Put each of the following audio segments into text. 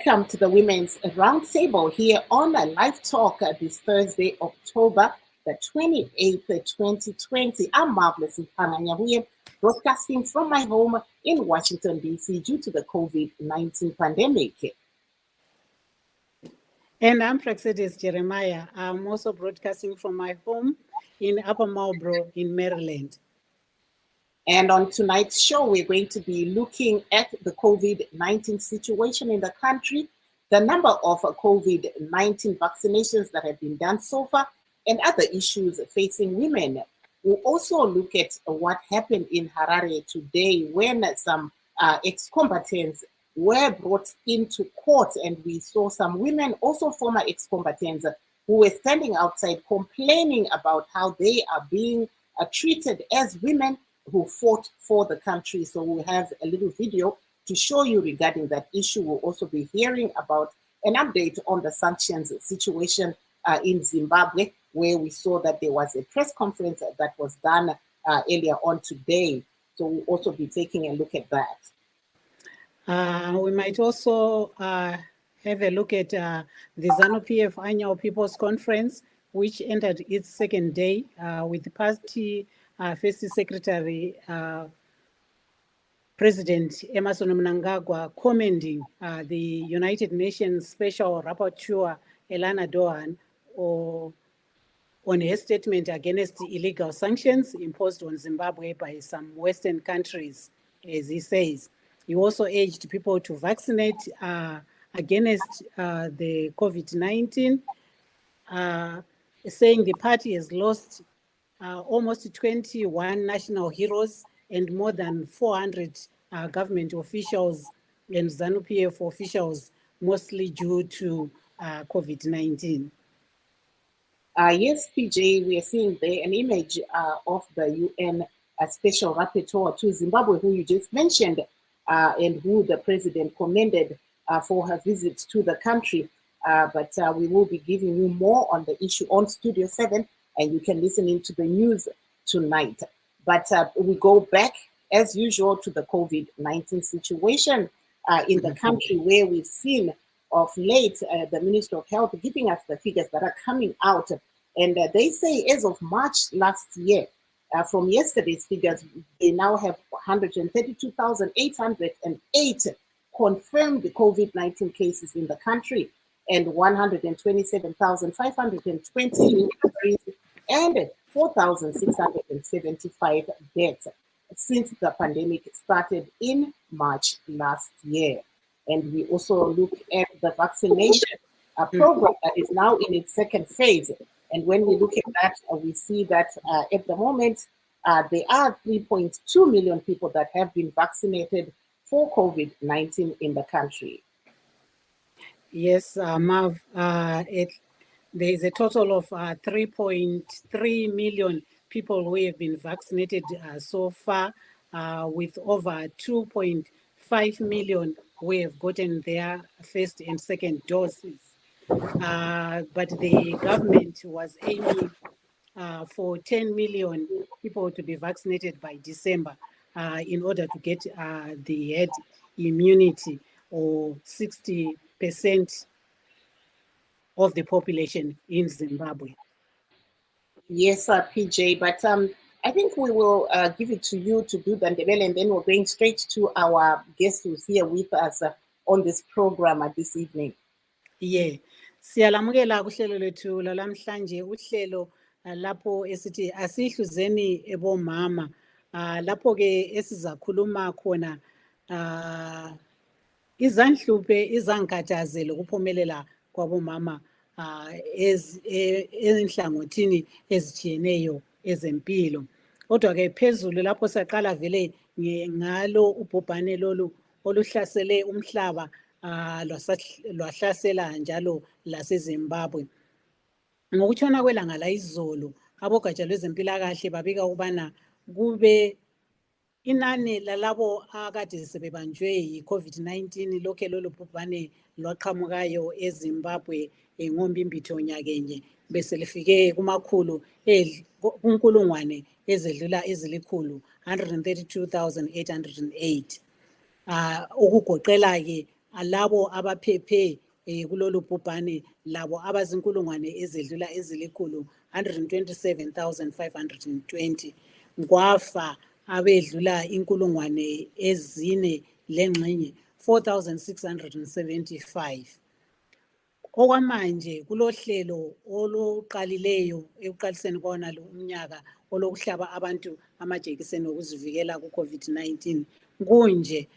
Welcome to the Women's Roundtable here on Livetalk this Thursday, October the 28th, 2020. I'm Marvelous Mpanganyahuye, broadcasting from my home in Washington, D.C. due to the COVID-19 pandemic. And I'm Praxedis Jeremiah. I'm also broadcasting from my home in Upper Marlboro in Maryland. And on tonight's show, we're going to be looking at the COVID-19 situation in the country, the number of COVID-19 vaccinations that have been done so far, and other issues facing women. We'll also look at what happened in Harare today when some ex-combatants were brought into court, and we saw some women, also former ex-combatants, who were standing outside complaining about how they are being treated as women who fought for the country. So we'll have a little video to show you regarding that issue. We'll also be hearing about an update on the sanctions situation in Zimbabwe, where we saw that there was a press conference that was done earlier on today. So we'll also be taking a look at that. We might also have a look at the ZANU-PF Annual People's Conference, which entered its second day with the party First Secretary President Emerson Mnangagwa commending the United Nations Special Rapporteur Elana Dohan on her statement against the illegal sanctions imposed on Zimbabwe by some Western countries, as he says. He also urged people to vaccinate against the COVID-19, saying the party has lost almost 21 national heroes and more than 400 government officials and ZANU-PF officials, mostly due to COVID-19. Yes, PJ, we are seeing there an image of the UN Special Rapporteur to Zimbabwe, who you just mentioned, and who the president commended for her visit to the country. But we will be giving you more on the issue on Studio 7, and you can listen into the news tonight. But we go back, as usual, to the COVID-19 situation in the country, where we've seen of late the Minister of Health giving us the figures that are coming out. And they say as of March last year, from yesterday's figures, they now have 132,808 confirmed COVID-19 cases in the country, and 127,520 new cases, and 4,675 deaths since the pandemic started in March last year. And we also look at the vaccination program that is now in its second phase. And when we look at that, we see that at the moment, there are 3.2 million people that have been vaccinated for COVID-19 in the country. Yes, Marv, there is a total of 3.3 million people who have been vaccinated so far, with over 2.5 million who have gotten their first and second doses. But the government was aiming for 10 million people to be vaccinated by December in order to get the herd immunity, or 60% of the population in Zimbabwe. Yes, PJ, but I think we will give it to you to do the Ndebele, and then we're going straight to our guest who's here with us on this program this evening. Yeah, siyalamukela kuhlelo lethu lalamhlanje, uhlelo lapho esithi Asiyhluzeni Bomama, lapho ke esizakhuluma khona izanhluphe izangikhathazele ukuphumelela kwabomama enhlangothini ezitshiyeneyo ezempilo. Kodwa ke phezulu lapho siyaqala vele ngalo ubhubhane lolu oluhlasele umhlaba, lwahlasela njalo laseZimbabwe. Ngokutshona kwelanga layizolo, abogatsha lwezempilakahle babika ukubana kube inani lalabo akade sebebanjwe yi-COVID-19 lokhe lolu bhubhane lwaqhamukayo eZimbabwe ngombimbitho nyakenye beselifike kunkulungwane ezedlula ezilikhulu, 132,808. Okugoqela ke labo abaphephe kulolu bhubhane labo abazinkulungwane ezedlula ezilikhulu 127,520 kwafa abedlula inkulungwane ezine lengxenye 4,675. Okwamanje kulohlelo oluqalileyo ekuqaliseni kona lo umnyaka olokuhlaba abantu amajekiseni okuzivikela ku-COVID-19 kunje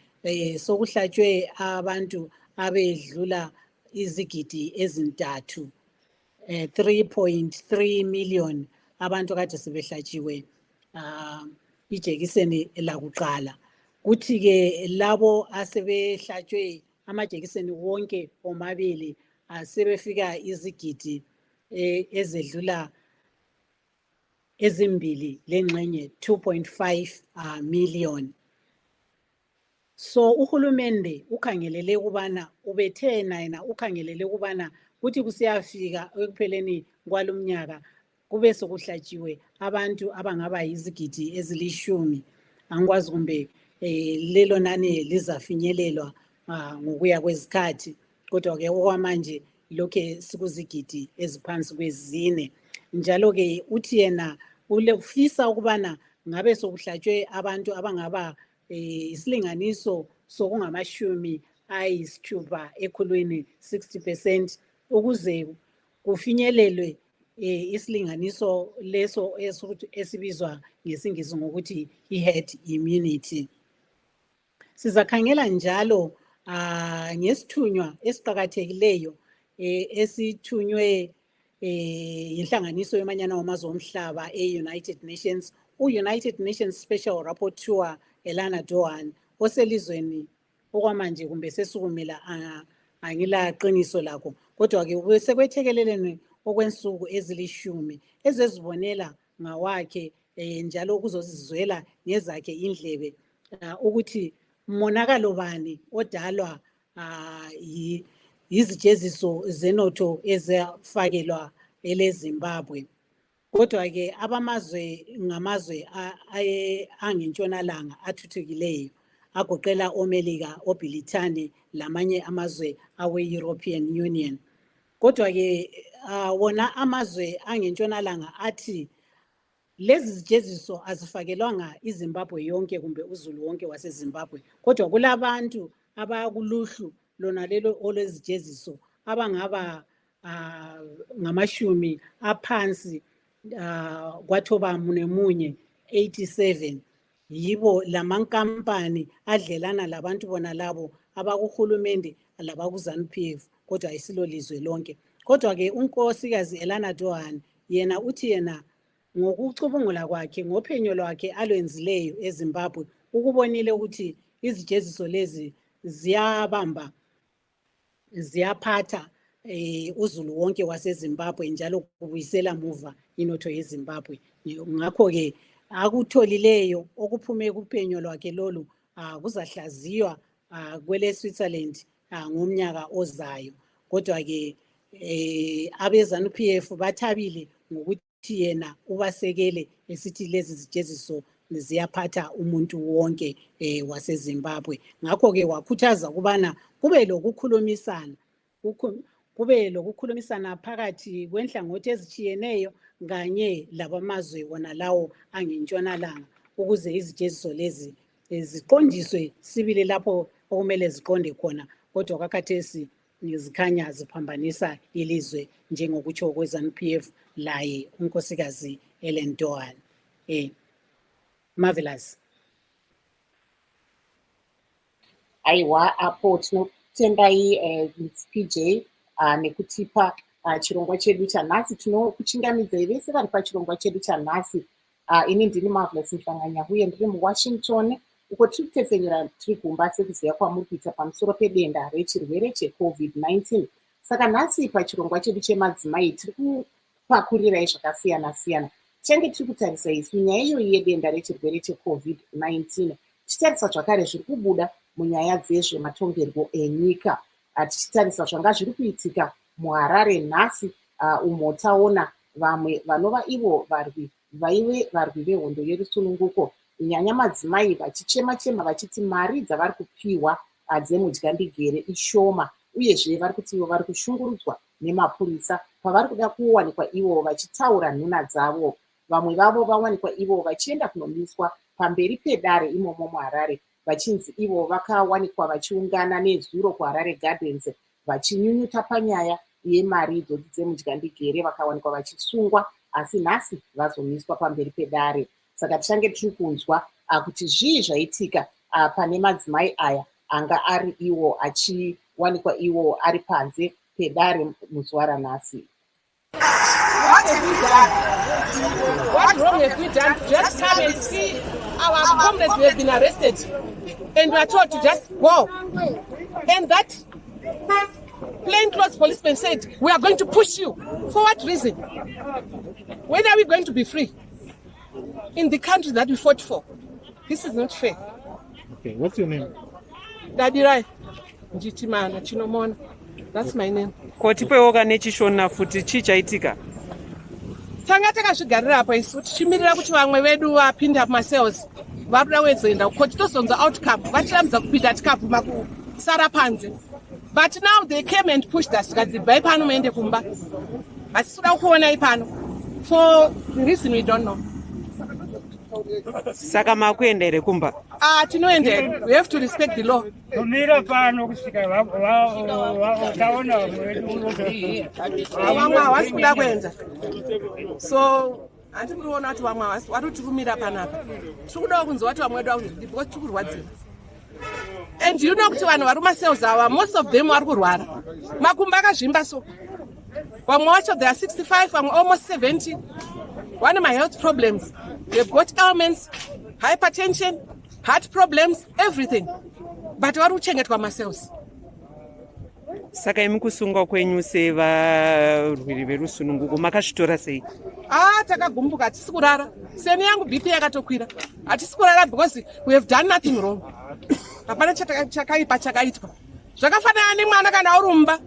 sokuhlatshwe abantu abedlula izigidi ezintathu 3.3 million abantu kade sebehlatshiwe ijekiseni lakuqala. Kuthi ke labo asebehlatshwe amajekiseni wonke omabili sebefika izigidi ezedlula ezimbili lengxenye 2.5 million. So uhulumende ukhangelele ukubana ubethena yena ukhangelele ukubana kuthi kusiyafika ekupheleni kwalomnyaka kube sokuhlatshiwe abantu abangaba yizigidi ezilishumi. Angikwazi kumbe lelo nani lizafinyelelwa ngokuya kwezikhathi, kodwa ke okwamanje lokhe sikuzigidi eziphansi kwezine. Njalo ke uthi yena ulefisa ukubana ngabe sokuhlatshwe abantu abangaba isilinganiso sokungamashumi ayisithupha ekhulwini 60% ukuze kufinyelelwe isilinganiso leso esibizwa ngesingisi ngokuthi i-herd immunity. Sizakhangela njalo ngesithunywa esiqhakathekileyo esithunywe inhlanganiso yomanyano wamazwe omhlaba e-United Nations, u-United Nations Special Rapporteur Elana Dohan oselizweni okwamanje kumbe sesukumela angila qiniso lakho, kodwa ke sekwethekeleleni okwensuku ezilishumi ezezibonela ngawakhe njalo ukuzozizwela ngezakhe indlebe ukuthi monakalo bani odalwa yizijeziso zenotho ezafakelwa eleZimbabwe. Kodwa ke abamazwe ngamazwe angentshonalanga athuthukileyo agoqela oMelika, oBrithani lamanye amazwe awe-European Union. Kodwa ke wona amazwe angentshonalanga athi lezi zijeziso azifakelwanga iZimbabwe yonke kumbe uzulu wonke waseZimbabwe, kodwa kulabantu abakuluhlu lona lelo olezijeziso abangaba ngamashumi aphansi kwathoba munye 87. Yibo lamankampani adlelana labantu bona labo abakuhulumende labakuZANU-PF, kodwa ayisilo lizwe lonke. Kodwa ke unkosikazi Elana Dohan yena uthi yena ngokucubungula kwakhe ngophenyo lwakhe alwenzileyo eZimbabwe ukubonile ukuthi izijeziso lezi ziyabamba ziyaphatha uzulu wonke waseZimbabwe njalo kubuyisela muva inotho yeZimbabwe. Ngakho ke akutholileyo okuphume kuphenyo lwakhe lolu kuzahlaziywa kwele Switzerland ngomnyaka ozayo. Kodwa ke abeZANU-PF bathabile ngokuthi yena ubasekele esithi lezi zijeziso ziyaphatha umuntu wonke waseZimbabwe. Ngakho ke wakhuthaza ukubana kube lokukhulumisana phakathi kwenhlangothi ezitshiyeneyo kanye labamazwe wona lawo angentshonalanga ukuze izijeziso lezi ziqondiswe sibili lapho okumele ziqonde khona. Kodwa kakhathesi zikhanya ziphambanisa ilizwe njengokutsho kweZANU-PF laye unkosikazi Elana Dohan. Marvelous. Aiwa apo tinotendai PJ nekutipa chirongwa chedu chanhasi. Tinokuchingamidzai vese vari pachirongwa chedu chanhasi. Ini ndini Marvelous Mhlanganya uye ndiri muWashington uko tiri kutefenyura tiri kumba sekuziva kwamuri kuita pamusoro pedenda rechirwere cheCovid-19. Saka nhasi pachirongwa chedu chemadzimai tiri kupakurirai zvakasiyana siyana. Tenge tiri kutarisa isu nyaya iyoyi yedenda rechirwere cheCovid-19 tichitarisa zvakare zviri kubuda munyaya dzezvematongerwo enyika, tichitarisa zvanga zviri kuitika muHarare nhasi umo taona vamwe vanova ivo vaive varwi vehondo yerusununguko, nyanya madzimai vachichema-chema vachiti mari dzavari kupiwa dzemudyandigere ishoma, uyezve vari kuti ivo vari kushungurudzwa nemapurisa pavari kuda kuwanikwa ivo vachitaura nhuna dzavo. Vamwe vavo vawanikwa ivo vachienda kunomiswa pamberi pedare imomo muHarare, vachinzi ivo vakawanikwa vachiungana nezuro kuHarare Gardens vachinyunyuta panyaya yemari idzodzi dzemudyandigere, vakawanikwa vachisungwa, asi nhasi vazomiswa pamberi pedare. Saka tichange tiri kunzwa kuti zvii zvaitika pane madzimai aya anga ari iwo achiwanikwa iwo ari panze pedare muzuva ranhasi. What have we done? What wrong have we done? Just come and see our comrades who have been arrested and we are told to just go. And that plainclothes policeman said, we are going to push you. For what reason? When are we going to be free? In the country that we fought for. This is not fair. Okay, what's your name? Dadirai. Njitimana Chinomona. That's my name. Kotipewoka nechishona futi chichaitika. Tanga takazvigarira apa isu tichimirira kuti vamwe vedu vapinda mumasales varuda wezoenda kukoti tozonza outcome vachiramidza kupinda tikabvuma kusara panze. But now they came and pushed us tikati bhai pano muende kumba. Asi toda kuonai pano. For the reason we don't know. Saka makuenda here kumba? Tinoenda here. We have to respect the law. Kumira pano kusvika vakaona vamwe havasi kuda kuenda. So handiri kuona kuti vamwe havasi vari kutirumira panapa. Tiri kudawo kunzwa kuti vamwe vedu vakuti because tiri kurwadziwa. And you know kuti vanhu vari mumasales ava most of them vari kurwara. Makumba akazvimba so. Vamwe vacho they are 65, vamwe almost 70. One of my health problems. They've got ailments, hypertension, heart problems, everything. But vari kuchengetwa mumasales. Saka imi kusunga kwenyu sevarwiri verusununguko makazvitora sei? Takagumbuka hatisi kurara. Seni yangu BP yakatokwira. Hatisi kurara because we have done nothing wrong. Hapana chakaipa chakaitwa. Zvakafanana nemwana kana urumba.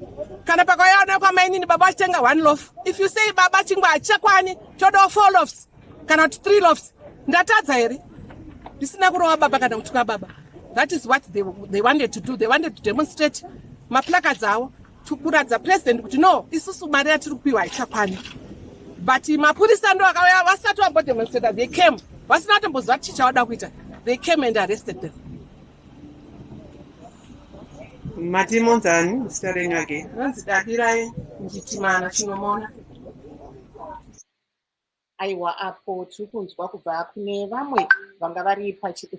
Kana pakaona kwamainini baba achitenga 1 loaf. If you say baba chingwa achakwani, choda 4 loaves. Kana 3 loaves. Ndatadza here. Ndisina kurova baba kana kutuka baba. That is what they wanted to do. They wanted to demonstrate maplacards avo to kuradza president kuti no, isusu mari yatiri kupiwa haichakwani. But mapurisa ndo akauya vasati vambodemonstrata. They came. Vasina kutombozva kuti chichauda kuita. They came and arrested them. Mati monzani, zita renyu ake? Nonzi Dadirai Njitimana Chinomona. Aiwa, apo tiri kunzwa kubva kune vamwe vanga vari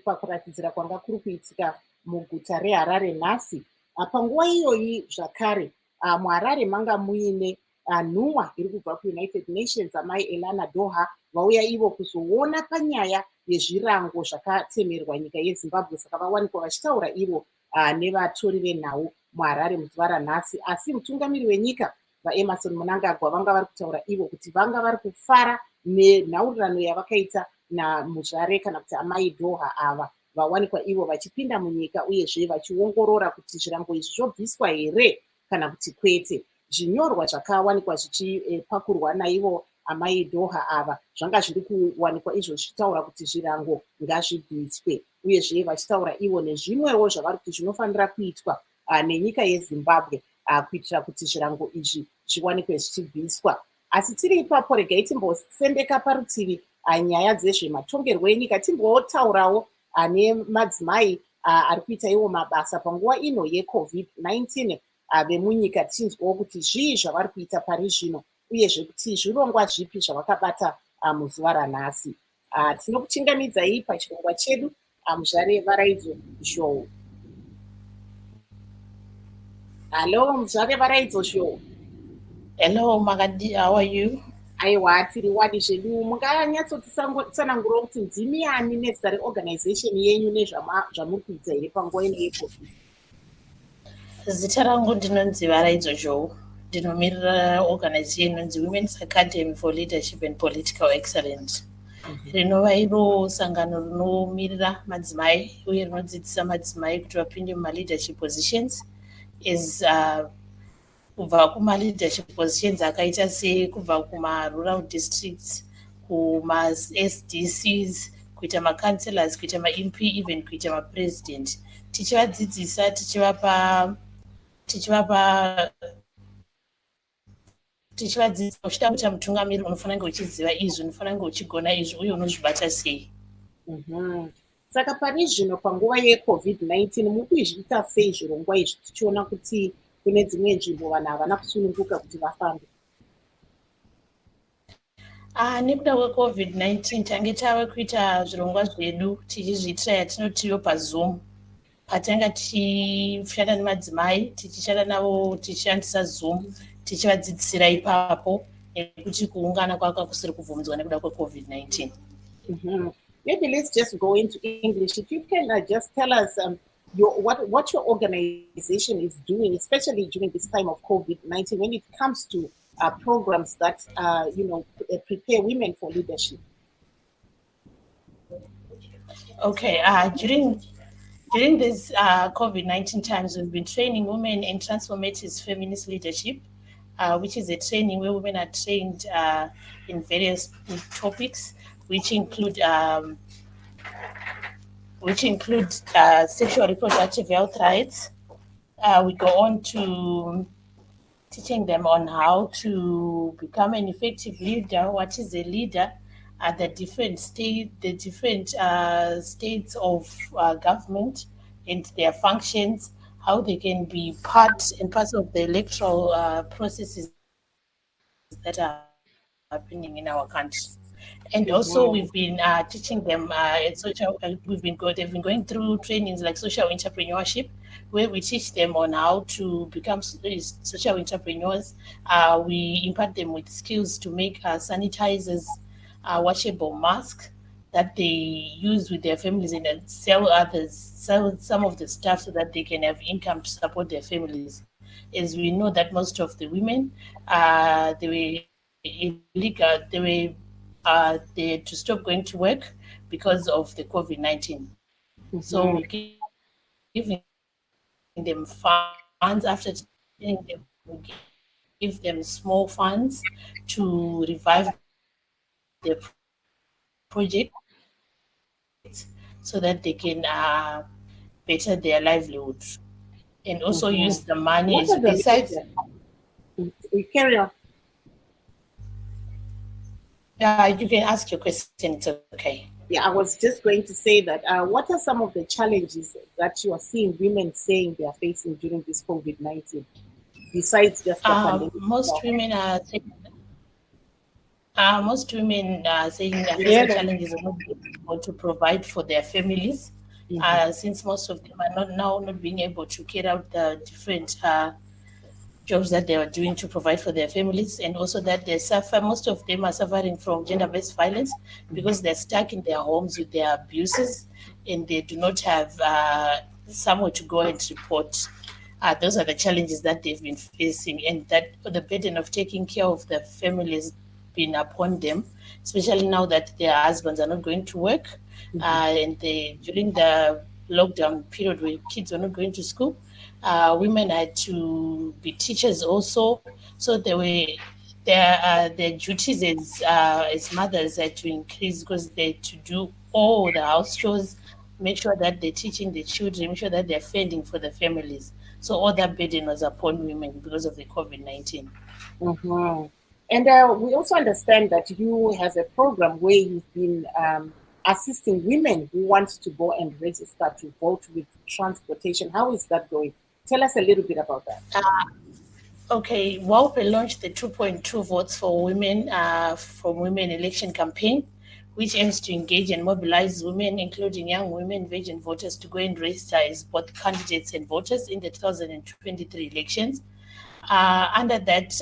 pakuratidzira kwanga kuri kuitika muguta reHarare nhasi. Panguva iyoyi zvakare muHarare manga muine nhumwa iri kubva kuUnited Nations, amai Elana Doha, vauya ivo kuzoona panyaya yezvirango zvakatemerwa nyika yeZimbabwe. Saka vawanikwa vachitaura ivo nevatori venhau muHarare muzuva ranhasi. Asi mutungamiri wenyika vaEmerson Mnangagwa vanga vari kutaura ivo kuti vanga vari kufara nenhaurirano yavakaita namuzvare kana kuti amai Doha ava vawanikwa ivo vachipinda munyika uyezve vachiongorora kuti zvirango izvi zvobviswa here kana kuti kwete. Zvinyorwa zvakawanikwa zvichipakurwa naivo amai Doha ava zvanga zviri kuwanikwa izvo zvichitaura kuti zvirango ngazvibviswe, uyezve vachitaura ivo nezvimwewo zvavari kuti zvinofanira kuitwa nenyika yeZimbabwe kuitira kuti zvirango izvi zviwanikwe zvichibviswa. Asi tiri ipapo regai timbosendeka parutivi nyaya dzezvematongerwo enyika, timbotaurawo nemadzimai ari kuita iwo mabasa panguva ino yeCovid-19 vemunyika, tichinzwawo kuti zvii zvavari kuita pari zvino uyezve kuti zvirongwa zvipi zvavakabata muzuva ranhasi. Tinokuchingamidzai pachirongwa chedu muzvare varaidzo show. Hello, muzvare varaidzo show. Hello, Magadi, how are you? Aiwa, tiri wadi zvedu. Munganyatsotisanangurawo kuti ndimiani nezita reorganization yenyu nezvamuri kuita here panguva ino yeCovid? Zita rangu ndinonzi Varaidzo Joe. Ndinomirira organization inonzi Women's Academy for Leadership and Political Excellence. Rinova iro sangano rinomirira madzimai uye rinodzidzisa madzimai kuti vapinde muma-leadership positions kubva kuma-leadership positions akaita kubva kuma-rural districts, kuma-SDCs, kuita ma-councillors, kuita ma-impi, even kuita ma-president. tichivadzidzisa tichivadzidzisa uchida kuita mutungamiri unofanira kunge uchiziva izvi, unofanira kunge uchigona izvi uye unozvibata sei. Saka pani zvino panguva yeCovid-19 muri kuizviita sei zvirongwa izvi tichiona kuti kune dzimwe nzvimbo vanhu havana kusununguka kuti vafambe? Nekuda kweCovid-19 tange tava kuita zvirongwa zvedu tichizviitira yatinotiyo paZoom. Patanga tichishanda nemadzimai tichishanda navo tichishandisa Zoom tichivadzidzisira ipapo nekuti kuungana kwaka kusiri kubvumidzwa nekuda kweCovid-19. Maybe let's just go into English. If you can just tell us what your organization is doing, especially during this time of COVID-19, when it comes to programs that prepare women for leadership. Okay, during this COVID-19 times, we've been training women in transformative feminist leadership, which is a training where women are trained in various topics, which include sexual reproductive health rights. We go on to teaching them on how to become an effective leader. What is a leader? The different states of government and their functions, how they can be part of the electoral processes that are happening in our country. And also we've been teaching them they've been going through trainings like social entrepreneurship, where we teach them on how to become social entrepreneurs. We impart them with skills to make sanitizers, washable masks that they use with their families and then sell some of the stuff so that they can have income to support their families. As we know that most of the women, they were illegal, they had to stop going to work because of the COVID-19. So we giving them funds after training them, we give them small funds to revive their project so that they can better their livelihood and also use the money besides. We carry on. You can ask your question, it's okay. Yeah, I was just going to say that what are some of the challenges that you are seeing women saying they are facing during this COVID-19, besides just the pandemic? Most women are saying that the challenges are not being able to provide for their families, since most of them are not being able to carry out the different jobs that they are doing to provide for their families, and also that most of them are suffering from gender-based violence because they're stuck in their homes with their abuses and they do not have somewhere to go and report. Those are the challenges that they've been facing, and that the burden of taking care of their families been upon them, especially now that their husbands are not going to work, and during the lockdown period where kids were not going to school, women had to be teachers also, so their duties as mothers had to increase because they had to do all the house chores, make sure that they're teaching the children, make sure that they're fending for the families. So all that burden was upon women because of the COVID-19. And we also understand that you have a program where you've been assisting women who want to go and register to vote with transportation. How is that going? Tell us a little bit about that. Okay, we launched the 2.2 Votes for Women from Women election campaign, which aims to engage and mobilize women, including young women virgin voters, to go and register as both candidates and voters in the 2023 elections. Under that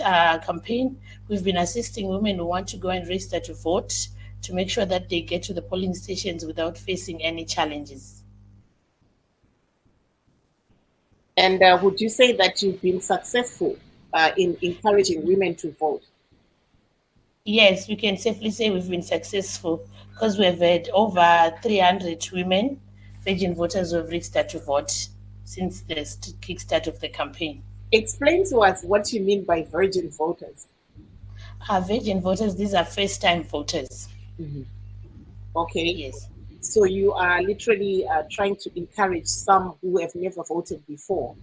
campaign, we've been assisting women who want to go and register to vote to make sure that they get to the polling stations without facing any challenges. And would you say that you've been successful in encouraging women to vote? Yes, we can safely say we've been successful because we've had over 300 women, virgin voters, who have registered to vote since the kickstart of the campaign. Explain to us what you mean by virgin voters. Virgin voters, these are first-time voters. Okay. Yes. So you are literally trying to encourage some who have never voted before,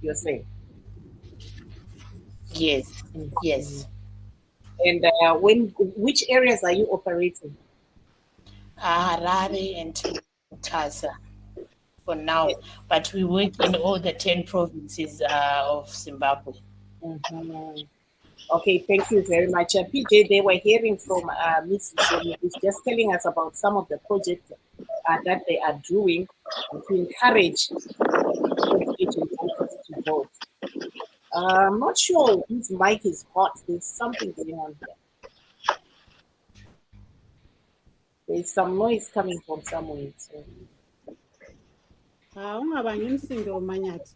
you're saying? Yes, yes. And which areas are you operating? Harare and Mutasa for now, but we work in all the 10 provinces of Zimbabwe. Okay, thank you very much. PJ, they were hearing from Ms. Zoni, who's just telling us about some of the projects that they are doing to encourage agent voters to vote. I'm not sure whose mic is hot. There's something going on here. There's some noise coming from somewhere. So. Ungabangi umsindo Manyathi.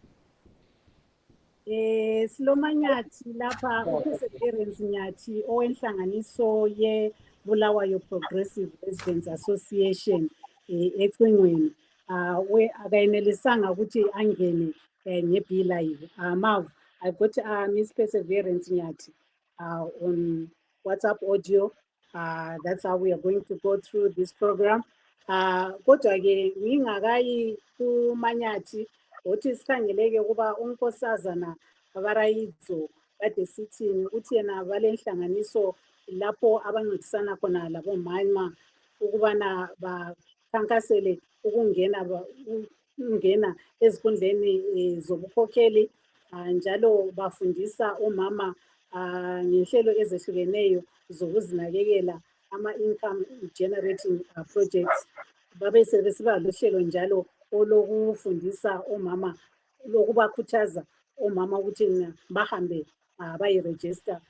Silo Manyathi lapha uPerseverance Nyathi owenhlanganiso ye Bulawayo Progressive Residents Association ecingweni akayenelisanga ukuthi angene ngeBee Live. Mav, I got Miss Perseverance Nyathi on WhatsApp audio. That's how we are going to go through this program. Kodwa ke ngingakayi kuManyathi uthi sikhangeleke kuba unkosazana abarayidzo kade sithini uthi yena balenhlanganiso lapho abancedisana khona labomama ukubana bakhankasele ukungena ezikhundleni zobukhokheli njalo bafundisa omama ngenhlelo ezehlukeneyo zokuzinakekela ama-income generating projects. Babe sebesiba lohlelo njalo olokufundisa omama lokubakhuthaza omama ukuthi bahambe bayiregister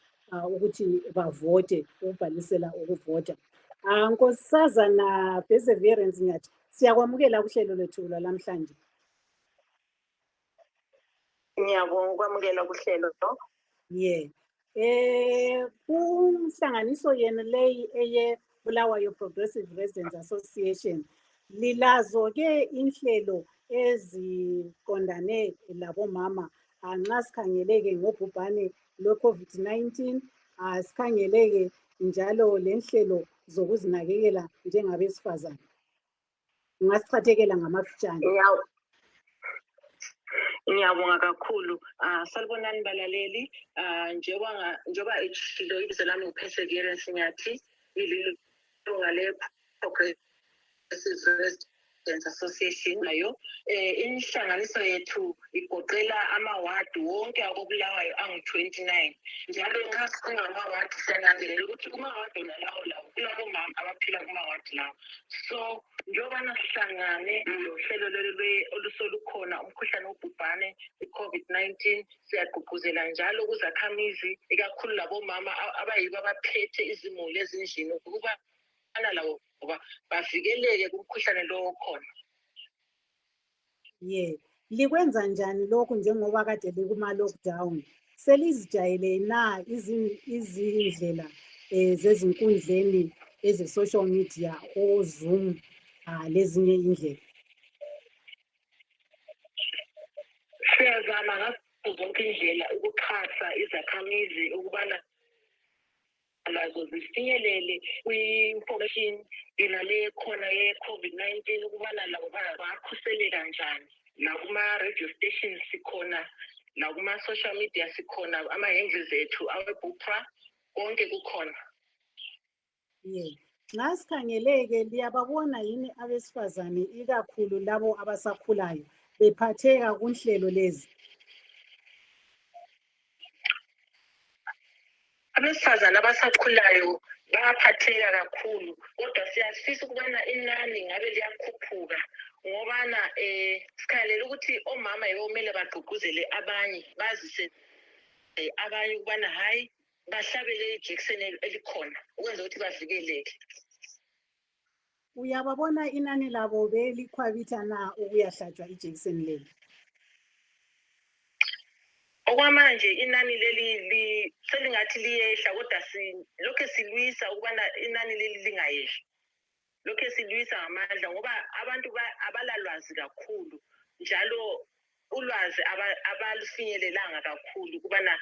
ukuthi bavote ukubhalisela ukuvota. Nkosazana Perseverance Nyathi, siyakwamukela kuhlelo lethu lwalamhlanje. Ngiyabonga ukwamukela kuhlelo lo. Kunhlanganiso yena leyi eye Bulawayo Progressive Residents Association lilazo ke inhlelo eziqondane labomama nxa sikhangeleke ngobhubhane lwe-COVID-19 sikhangeleke njalo lenhlelo zokuzinakekela njengabesifazana. Ungasichathekela ngamafitshane. Ngiyabonga kakhulu. Salibonani balaleli, njengoba eshilo ibizo lami uPerseverance Nyathi, ngililunga le-Progressive Residents Association nayo. Inhlanganiso yethu igoqela amawadi wonke akobulawayo angu-29. Njalo nxa singama-wadi siyananzelela ukuthi kumawadi nalawo kulabomama abaphila kumawadi lawo. So njengobana sihlangane lohlelo lolu olusolukhona umkhuhlane wobhubhane i-COVID-19, siyagqugquzela njalo kuzakhamizi ikakhulu labomama abayibo abaphethe izimuli ezindlini ukuba labo bavikeleke kumkhuhlane lo okhona. Likwenza njani lokhu njengoba kade likuma-lockdown? Selizijayele na izindlela zezinkundleni eze-social media o-Zoom lezinye indlela? Siyazama ngazo zonke indlela ukuxhasa izakhamizi ukubana lazo zifinyelele kwi-information le khona ye-COVID-19 ukubana labo bakhuseleka njani. Nakuma-radio stations sikhona, nakuma-social media sikhona, ama-handles ethu awe-Bupra, konke kukhona. Nxa sikhangeleke liyababona yini abesifazane ikakhulu labo abasakhulayo bephatheka kunhlelo lezi? Abesifazane abasakhulayo bayaphatheka kakhulu, kodwa siyafisa ukubana inani ngabe liyakhuphuka ngobana sikhangelela ukuthi omama yibo kumele bagqugquzele abanye bazise abanye ukubana hayi bahlabele ijekiseni elikhona ukwenza ukuthi bavikeleke. Uyababona inani labo belikhwabitha na ukuyahlatshwa ijekiseni leli? Okwamanje inani leli selingathi liyehla, kodwa lokho silwisa ukubana inani leli lingayehli. Lokho silwisa ngamandla ngoba abantu abalalwazi kakhulu njalo ulwazi abalufinyelelanga kakhulu ukubana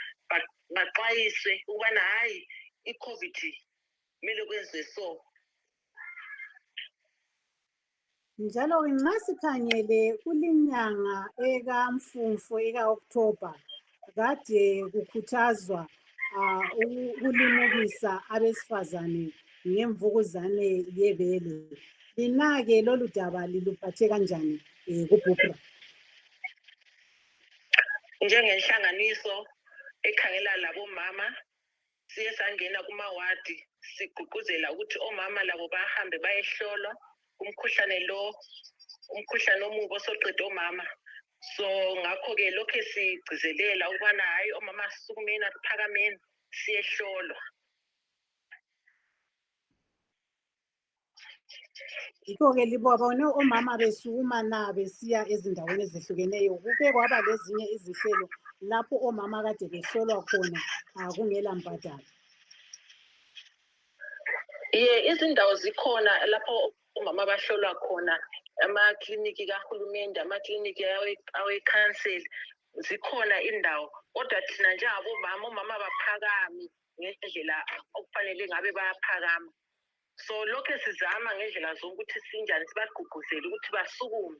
baxwayiswe ukubana hayi i-COVID kumele kwenziwe so. Njalo nxa sikhangele kulinyanga ekaMfumfu eka-October kade kukhuthazwa ukulimukisa abesifazane ngemvukuzane yebele. Lina-ke lolu daba liluphathe kanjani kuBhubhra? Njengenhlanganiso ekhangela labomama siye sangena kumawadi sigqugquzela ukuthi omama labo bahambe bayehlolwa umkhuhlane lo, umkhuhlane omubi osoqeda omama. So ngakho-ke lokhu sigcizelela ukubana hayi omama sisukumeni asiphakameni siyehlolwa. Yikho-ke libabone omama besukuma na besiya ezindaweni ezehlukeneyo. Kuke kwaba lezinye izihlelo lapho omama kade behlolwa khona kungela mbadalo. Izindawo zikhona lapho omama bahlolwa khona, amakliniki kahulumende, amakliniki awekhanseli, zikhona indawo. Kodwa thina njengabomama, omama baphakami ngendlela okufanele ngabe bayaphakama. So lokho sizama ngendlela zonke ukuthi sinjani sibagqugquzele ukuthi basukume.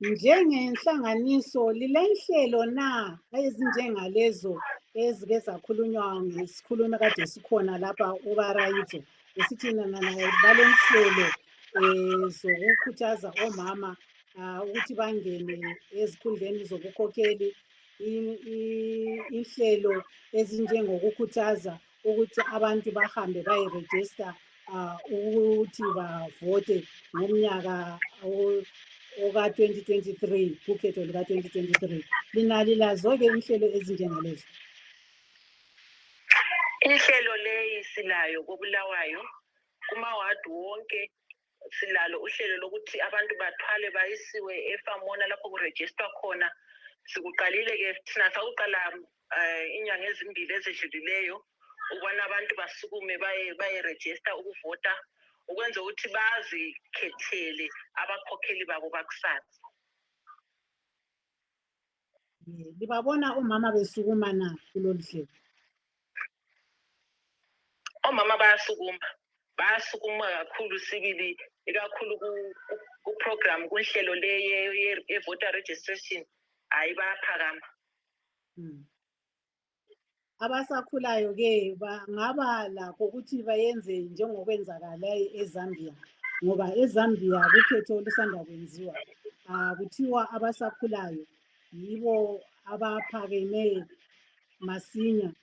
Njengenhlanganiso lilenhlelo na ezinjengalezo ezike zakhulunywa ngesikhulumi kade sikhona lapha uBarayizo esithi balenhlelo zokukhuthaza omama ukuthi bangene ezikhundleni zobukhokheli, inhlelo ezinjengokukhuthaza ukuthi abantu bahambe bayerejista ukuthi bavote ngomnyaka oka-2023 kukhetho luka-2023. Lilazo-ke inhlelo ezinjengalezo? Inhlelo leyi silayo koBulawayo kumawadi wonke. Silalo uhlelo lokuthi abantu bathwale bayisiwe efamona lapho kurejistwa khona. Sikuqalile-ke thina sakuqala inyanga ezimbili ezedlulileyo ukubana abantu basukume bayerejista ukuvota ukwenza ukuthi bazikhethele abakhokheli babo bakusasa. Libabona omama besukuma na kulolu hlelo? Omama bayasukuma kakhulu sibili, ikakhulu ku-program kunhlelo le ye-voter registration, hayi bayaphakama. Abasakhulayo-ke bangaba lakho ukuthi bayenze njengokwenzakala eZambia, ngoba eZambia kukhetho olusanda kwenziwa kuthiwa abasakhulayo yibo abaphakeme masinya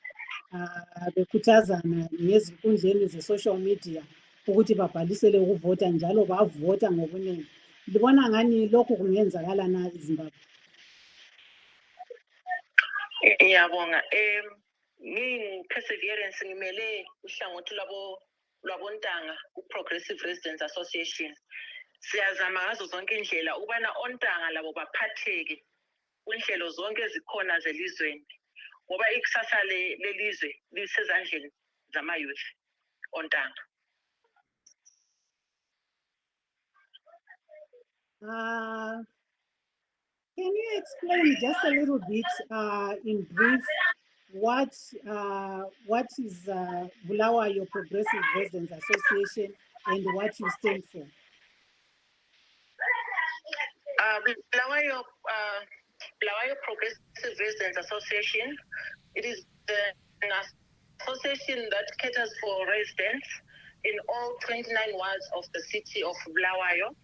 bekhuthazana ngezinkundleni ze-social media ukuthi babhalisele ukuvota njalo bavota ngobunengi. Libona ngani lokhu kungenzakala na eZimbabwe? Ngiyabonga. Perseverance ngimele uhlangothi lwabontanga ku-Progressive Residents Association. Siyazama ngazo zonke indlela ukubana ontanga labo baphatheke kunhlelo zonke ezikhona zelizweni, ngoba ikusasa lelizwe lisezandleni zama-youth ontanga. Can you explain just a little bit in brief what is Bulawayo Progressive Residents Association and what you stand for? Bulawayo Progressive Residents Association, it is an association that caters for residents in all 29 wards of the city of Bulawayo.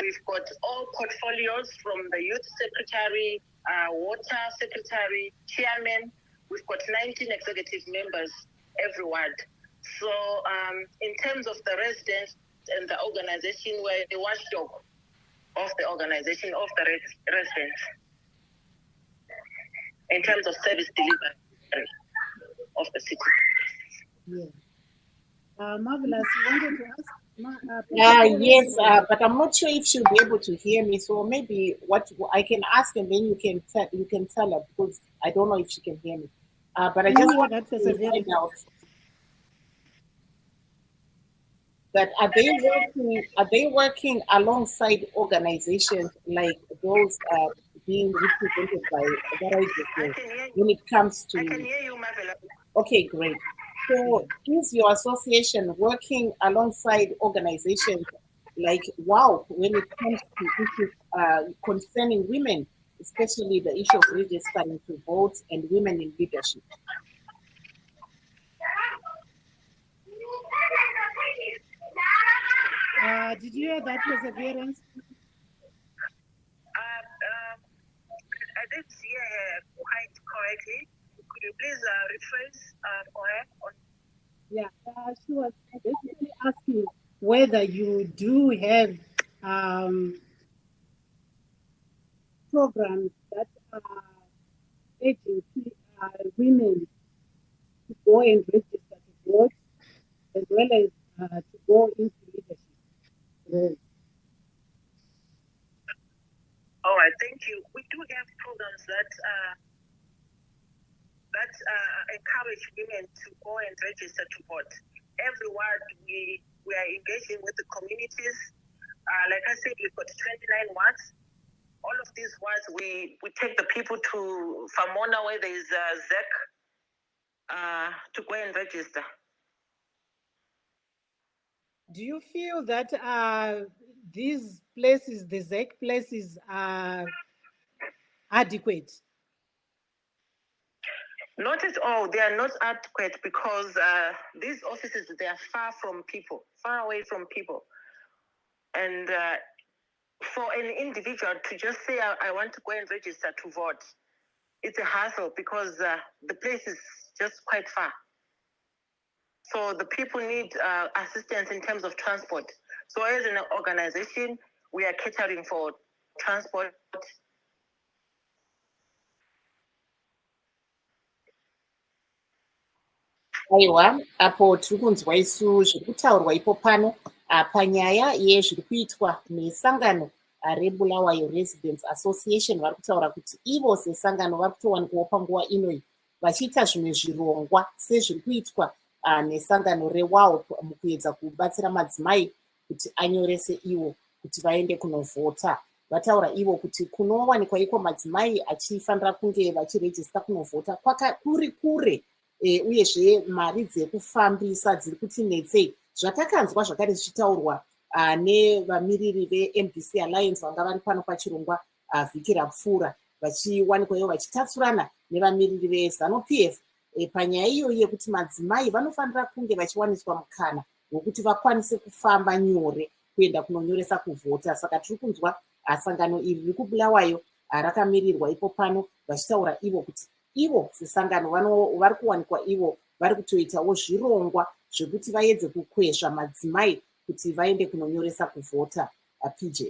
We've got all portfolios from the youth secretary, water secretary, chairman. We've got 19 executive members every ward. So in terms of the residents and the organization, we're the watchdog of the organization of the residents in terms of service delivery of the city. Marvelous. You wanted to ask? Yes, but I'm not sure if she'll be able to hear me. So maybe what I can ask, and then you can tell her, because I don't know if she can hear me. But I just want to find out that are they working alongside organizations like those being represented by when it comes to? I can hear you, Marvelous. Okay, great. So is your association working alongside organizations like WOW when it comes to issues concerning women, especially the issue of registering to vote and women in leadership? Did you hear that, Perseverance? I didn't hear her quite correctly. Could you please rephrase for her? Yeah, she was basically asking whether you do have programs that are urging women to go and register to vote, as well as to go into leadership roles. All right, thank you. We do have programs that encourage women to go and register to vote. Every ward we are engaging with the communities. Like I said, we've got 29 wards. All of these wards, we take the people to Famona where there is ZEC to go and register. Do you feel that these places, the ZEC places, are adequate? Not at all. They are not adequate because these offices, they are far from people, far away from people. And for an individual to just say, I want to go and register to vote, it's a hassle because the place is just quite far. So the people need assistance in terms of transport. So as an organization, we are catering for transport. Aiwa, apo tiri kunzwa isu zviri kutaurwa ipo pano panyaya yezviri kuitwa nesangano reBulawayo Residents Association. Vari kutaura kuti ivo sesangano vari kutowanikwawo panguva inoi vachiita zvimwe zvirongwa sezviri kuitwa nesangano reWOW mukuedza kubatsira madzimai kuti anyorese ivo kuti vaende kunovhota. Vataura ivo kuti kunowanikwa iko madzimai achifanira kunge vachirejista kunovhota kwakakuri kure. Uyezve mari dzekufambisa dziri kuti netsei. Zvatakanzwa zvakare zvichitaurwa nevamiriri veMBC Alliance vanga vari pano pachirongwa vhiki rapfuura vachiwanikwayo vachitatsurana nevamiriri veZANU-PF panyaya iyoyi yekuti madzimai vanofanira kunge vachiwaniswa mukana wokuti vakwanise kufamba nyore kuenda kunonyoresa kuvhota. Saka tiri kunzwa sangano iri riri kuBulawayo rakamirirwa ipo pano vachitaura ivo kuti ivo sesangano vari kuwanikwa ivo vari kutoitawo zvirongwa zvekuti vaedze kukwezva madzimai kuti vaende kunonyoresa kuvhota. PJ.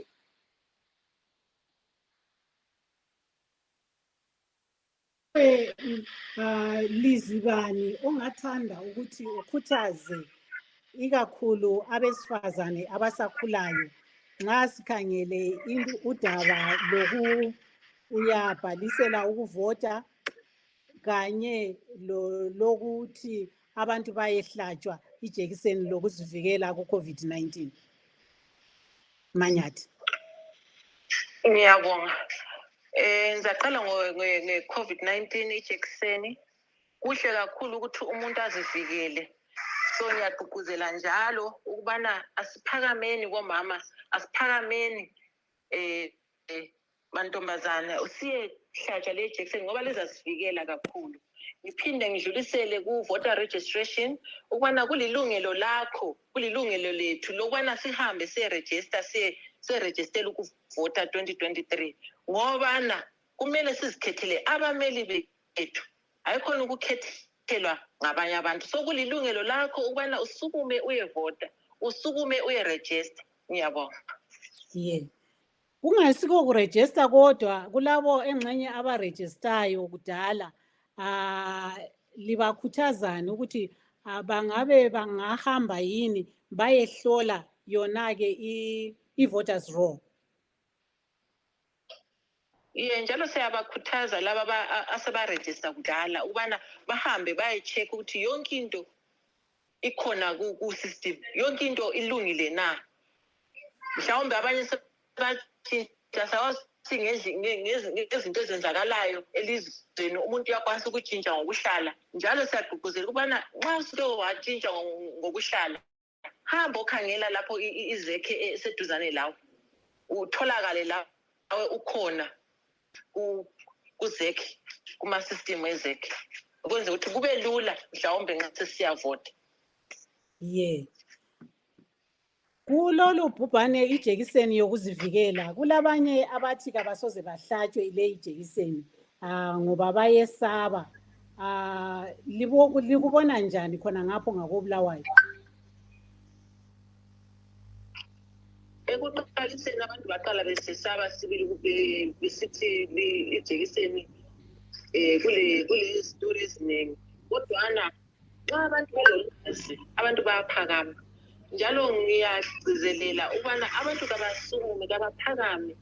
Lizibani ongathanda ukuthi ukhuthaze ikakhulu abesifazane abasakhulayo nxa sikhangele udaba uyabhalisela ukuvota kanye lokuthi abantu bayehlatshwa ijekiseni lokuzivikela ku-COVID-19. Manyathi. Ngiyabonga. Ngizaqala nge-COVID-19 ijekiseni. Kuhle kakhulu ukuthi umuntu azivikele. So ngiyagqugquzela njalo ukubana asiphakameni komama, asiphakameni mantombazana usiyehlatshwa le ijekiseni ngoba lizasivikela kakhulu. Ngiphinde ngidlulisele ku-voter registration ukubana kulilungelo lakho, kulilungelo lethu lokubana sihambe siyerejistela ukuvota 2023 ngobana kumele sizikhethele abameli bethu, ayikhona ukukhethelwa ngabanye abantu. So kulilungelo lakho ukubana usukume uyevota, usukume uyerejista. Ngiyabonga. Yeah. Kungasiko kurejista kodwa kulabo engxenye abarejistayo kudala libakhuthazana ukuthi bangabe bangahamba yini bayehlola yona ke i-voters roll. Njalo siyabakhuthaza laba asebarejista kudala ukubana bahambe baye-check ukuthi yonke into ikhona ku-system, yonke into ilungile na. Mhlawumbe abanye ngezinto ezenzakalayo elizweni umuntu uyakwanisa ukutshintsha ngokuhlala njalo siyagqugquzela ukubana nxa usuke watshintsha ngokuhlala hamba ukhangela lapho izekhe eseduzane lawo utholakale lawe ukhona kuzekhe kuma-system ezekhe ukwenza ukuthi kube lula mhlawumbe nxa sesiyavota. Kulolu bhubhane ijekiseni yokuzivikela kulabanye abathi kabasoze bahlatshwe ile ijekiseni ngoba bayesaba. Likubona njani khona ngapho ngakobulawayo? Ekuqaliseni abantu baqala besesaba sibili besithi ijekiseni kule story eziningi kodwana xa abantu belolwazi abantu bayaphakama njalo ngiyagcizelela ukubana abantu kabasukume kabaphakame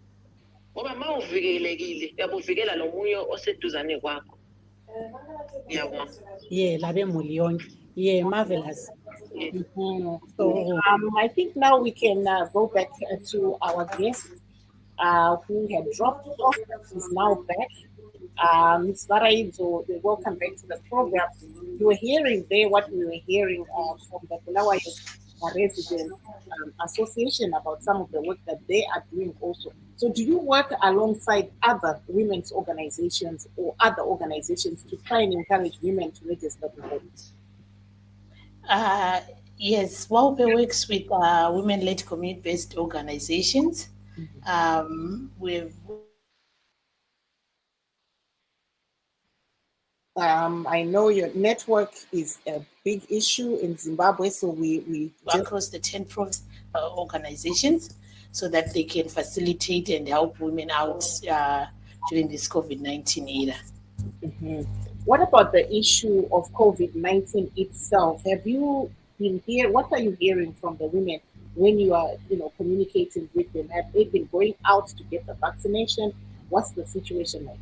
ngoba ma uvikelekile uyabuvikela nomunye oseduzane kwakho. Yeah, labemuli yonke. Yeah, marvelous. So I think now we can go back to our guest who had dropped off. Is now back. Ms. Varaizo, welcome back to the program. You were hearing there what we were hearing from the Bulawayo Resident Association about some of the work that they are doing also. So do you work alongside other women's organizations or other organizations to try and encourage women to register to vote? Yes, WAUPE works with women-led community-based organizations. I know your network is a big issue in Zimbabwe, so we across the 10 province organizations so that they can facilitate and help women out during this COVID-19 era. What about the issue of COVID-19 itself? Have you been here? What are you hearing from the women when you are, communicating with them? Have they been going out to get the vaccination? What's the situation like?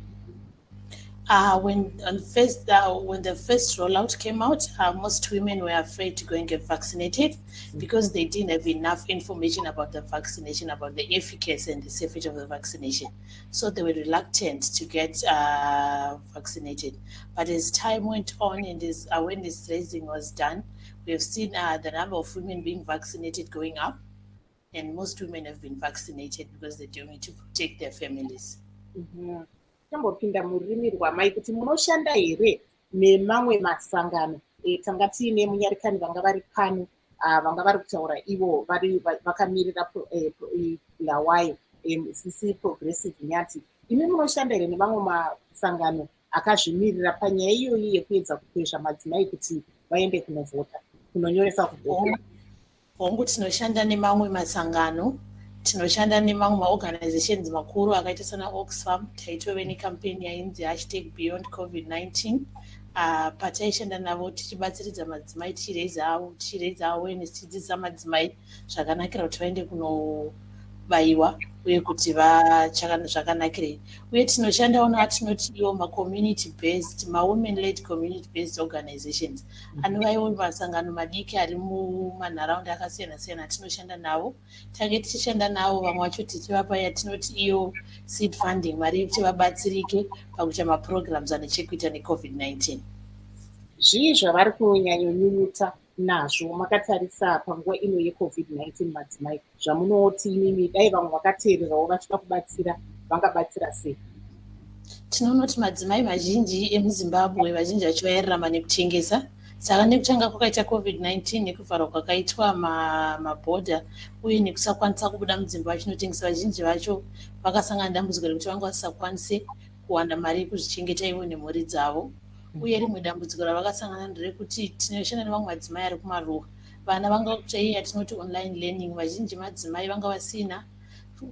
When the first rollout came out, most women were afraid to go and get vaccinated because they didn't have enough information about the vaccination, about the efficacy and the safety of the vaccination. So they were reluctant to get vaccinated. But as time went on and this awareness raising was done, we have seen the number of women being vaccinated going up, and most women have been vaccinated because they're doing it to protect their families. Tambopinda murimi rwamai kuti munoshanda here nemamwe masangano tanga tiine munyarikani vanga vari pano vanga vari kutaura ivo vari vakamirira Bulawayo CC Progressive Nyati. Imi munoshanda here nemamwe masangano akazvimirira panyaya iyoyi yekuedza kukwezva madzimai kuti vaende kunovhota kunonyoresa kuvhota? Hongu tinoshanda nemamwe masangano, tinoshanda nemamwe maorganizations makuru akaita sana Oxfam. Taitove nekampeni yainzi #BeyondCovid-19 pataishanda navo tichibatsiridza madzimai tichireisa awareness tichidzidzisa madzimai zvakanakira kuti vaende kunobayiwa uye kuti zvakanakirei. Uye tinoshandawo natinoti iwo ma-community based, ma-women led community based organizations anovaiwo masangano madiki ari mumanharaunda akasiyana-siyana tinoshanda navo. Tange tichishanda navo vamwe vacho tichivapa yatinoti iyo seed funding, mari yekuti vabatsirike pakuita maprograms ane chekuita neCovid-19. Zvii zvavari kunyanyonyunyuta nazvo makatarisa panguva ino yeCovid-19 madzimai zvamunoti imimi dai vamwe vakateererawo vachida kubatsira vangabatsira sei? Tinonoti madzimai mazhinji emuZimbabwe vazhinji vacho vairarama nekutengesa. Saka nekutanga kwakaita COVID-19 nekuvharwa kwakaitwa mabhodha uye nekusakwanisa kubuda mudzimba vachinotengesa, vazhinji vacho vakasangana dambudziko rekuti vanga vasisakwanise kuwanda mari yekuzvichengeta ivo nemhuri dzavo. Uye rimwe dambudziko ravakasangana nderekuti tinoshanda nevamwe madzimai ari kumaruwa. Vana vanga kuita iye yatinoti online learning. Vazhinji madzimai vanga vasina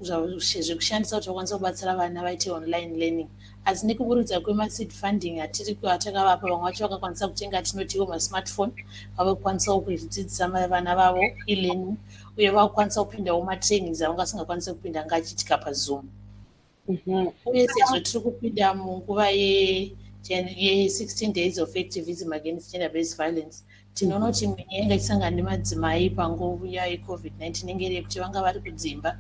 zvekushandisa kuti vakwanisa kubatsira vana vaite online learning. Asi nekuburikidza kwemaseed funding atakavapa, vamwe vacho vakakwanisa kutenga tinoti iwo masmartphone vavakukwanisawo kudzidzisa vana vavo e-learning uye vakukwanisa kupindawo matrainings avanga vasingakwanisa kupinda ngachiitika paZoom. Uye sezvo tiri kupinda munguva ye16 days of activism against gender-based violence, tinoona kuti imwe nyaya inga ichisangana nemadzimai panguva yeCovid-19 inenge iri yekuti vanga vari kudzimba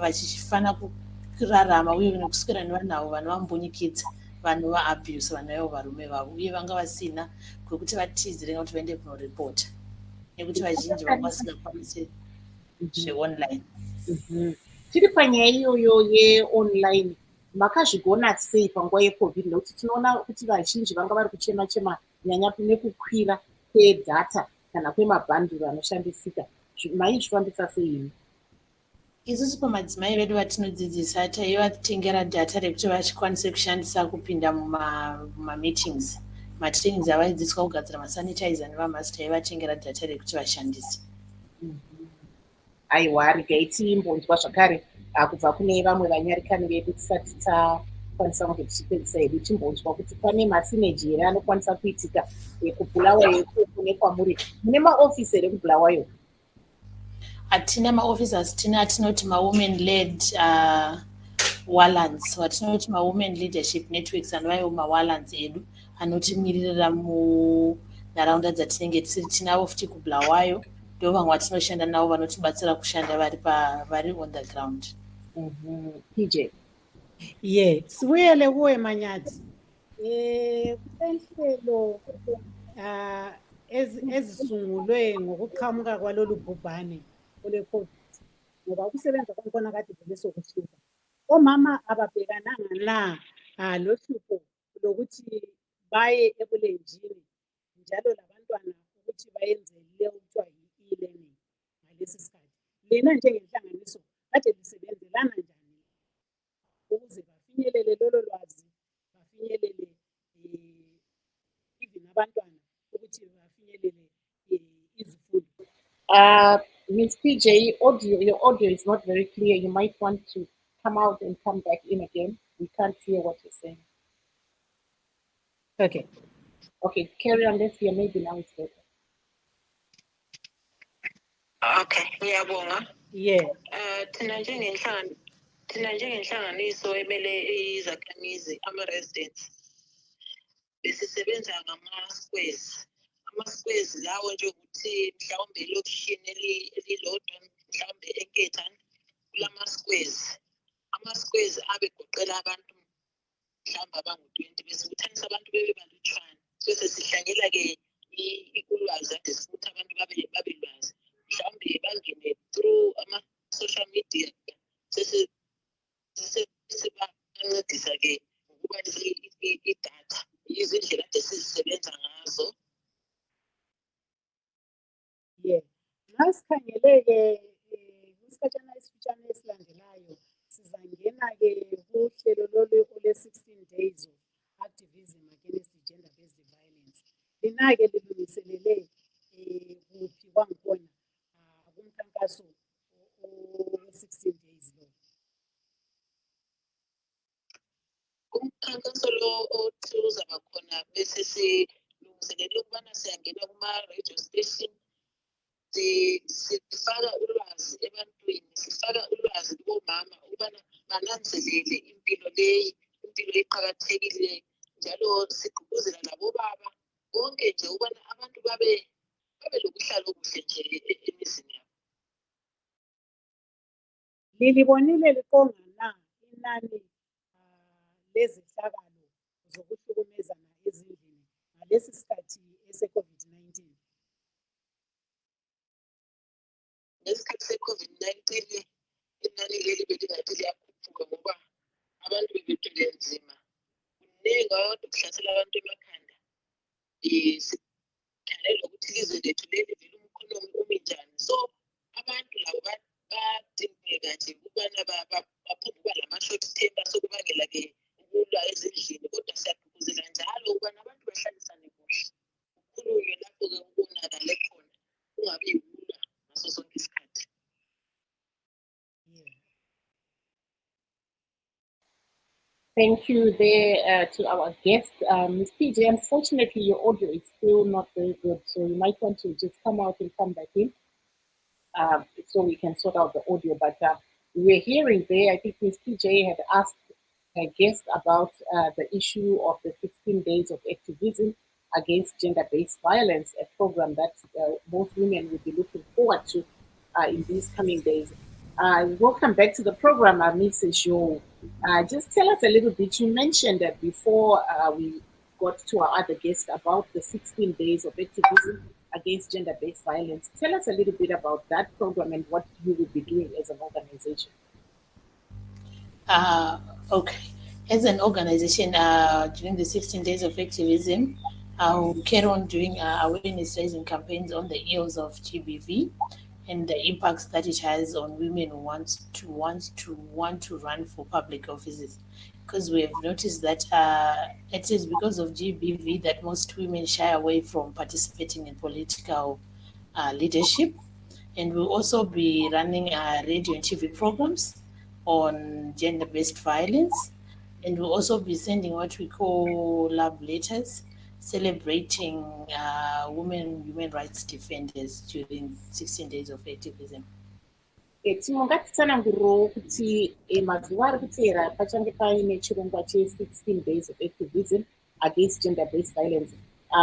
vachifana kurarama uye nekuswera nevanhu avo vanovambunyikidza vanova-abuse vana vavo varume vavo uye vanga vasina kwekuti vatizire kuti vaende kunoripota nekuti vazhinji vanga vasingakwanisi zveonline. Tiri panyaya iyoyo yeonline, makazvigona sei panguva yecovid? Nekuti tinoona kuti vazhinji vanga vari kuchema nyanya nekukwira kwedhata kana kwemabhanduru anoshandisika. Maizvifambisa sei imi? Isusu pamadzimai vedu vatinodzidzisa taivatengera dhata rekuti vachikwanise kushandisa kupinda mumameetings. Matrainings avaidzidziswa kugadzira masanitizer nevamasi taivatengera dhata rekuti vashandise. Aiwa, regai timbonzwa zvakare kubva kune vamwe vanyarikani vedu tisati takwanisa kunge tichipedzisa hedu, timbonzwa kuti pane masineji here anokwanisa kuitika ekubhulawayo kune kwamuri. Mune maofisi here kubhulawayo? Hatina maofficers, tinoti ma-women led warlands, watinoti ma-women leadership networks anovaiwo ma-warlands edu anotimirira munharaunda dzatinenge tisiri. Tinavo futi kubhulawayo ndo vamwe vatinoshanda navo vanotibatsira kushanda vari on the ground. PJ. Ye, sibuyele kuwe Manyati. Kusenhlelo ezisungulwe ngokuqhamuka kwalolu bhubhane ole-COVID, ngoba ukusebenza kwakhona kade vele sokuhluka. Omama ababhekananga na lohlupho lokuthi baye ebulenjini njalo labantwana ukuthi bayenze le okuthiwa yi-e-learning ngalesi sikhathi. Lena njengenhlanganiso kade lisebenzelana njani ukuze bafinyelele lolo lwazi, bafinyelele even abantwana ukuthi bafinyelele izifundo? Ms. PJ, your audio is not very clear. You might want to come out and come back in again. We can't hear what you're saying. Okay. Okay, carry on. Let's hear. Maybe now it's better. Okay, ngiyabonga. Yeah. Thina njengenhlanganiso emele izakhamizi ama-residents besisebenza ngama-squares. Ama-squares lawo nje ukuthi mhlawumbe elokishini elilodwa mhlawumbe enkethan kulama-squares. Ama-squares abegoqela abantu mhlawumbe abangu-20 besibuthanisa abantu bebe balutshwane. Bese sihlanyela-ke ulwazi ade sifuthi abantu babe lwazi. Mhlawumbe bangene through ama-social media sibancedisa-ke ukubalisa idatha. Izindlela ade sizisebenza ngazo. Yeah. Masikhangele-ke isikhatshana esifitshane esilandelayo sizangena-ke kuhlelo lolu ole-16 days of activism against gender-based violence. Lina-ke lilungiselele kuphi kwangikhona kumkhankaso o-16 days lo? Umkhankaso lo othi uzaba khona bese silungiselele ukubana siyangena kuma-radio station, sifaka ulwazi ebantwini, sifaka ulwazi kubomama ukubana bananzelele impilo leyi, impilo eqakathekile, njalo sigqugquzela nabobaba bonke nje ukubana abantu babe lokuhlala okuhle nje emizini yabo. Lilibonile liqonga na inani lezihlakalo zokuhlukumezana ezindlini ngalesi sikhathi ese-COVID-19? Ngesikhathi se-COVID-19 inani leli belingathi liyakhuphuka ngoba abantu bebethwele nzima. Kuningi abantu kuhlasela abantu emakhanda. Sikhalela ukuthi ilizwe lethu leli vele umkhonomi umi njani. So abantu labo badingeka nje ukubana baphinde ukuba lama-short temper sokubangela-ke ukulwa ezindlini, kodwa siyagqugquzela njalo ukubana abantu bahlalisane kuhle. Kukhulunywe lapho-ke ukonakale khona, kungabi yikulwa ngaso sonke isikhathi. Thank you there to our guest, Ms. PJ. Unfortunately, your audio is still not very good, so you might want to just come out and come back in so we can sort out the audio. But we're hearing there, I think Ms. PJ had asked her guest about the issue of the 16 days of activism against gender-based violence, a program that most women will be looking forward to in these coming days. Welcome back to the program, Mrs. Joe. Just tell us a little bit. You mentioned that before we got to our other guest about the 16 days of activism against gender-based violence. Tell us a little bit about that program and what you will be doing as an organization. Okay. As an organization, during the 16 days of activism, I'll carry on doing awareness raising campaigns on the ills of GBV and the impacts that it has on women who want to run for public offices. Because we have noticed that it is because of GBV that most women shy away from participating in political leadership. And we'll also be running radio and TV programs on gender-based violence. And we'll also be sending what we call love letters, celebrating human rights defenders during 16 days of activism. Tinongatitsanangurirewo kuti mazuva ari kuteera pachange paine chirongwa che-16 days of activism against gender-based violence.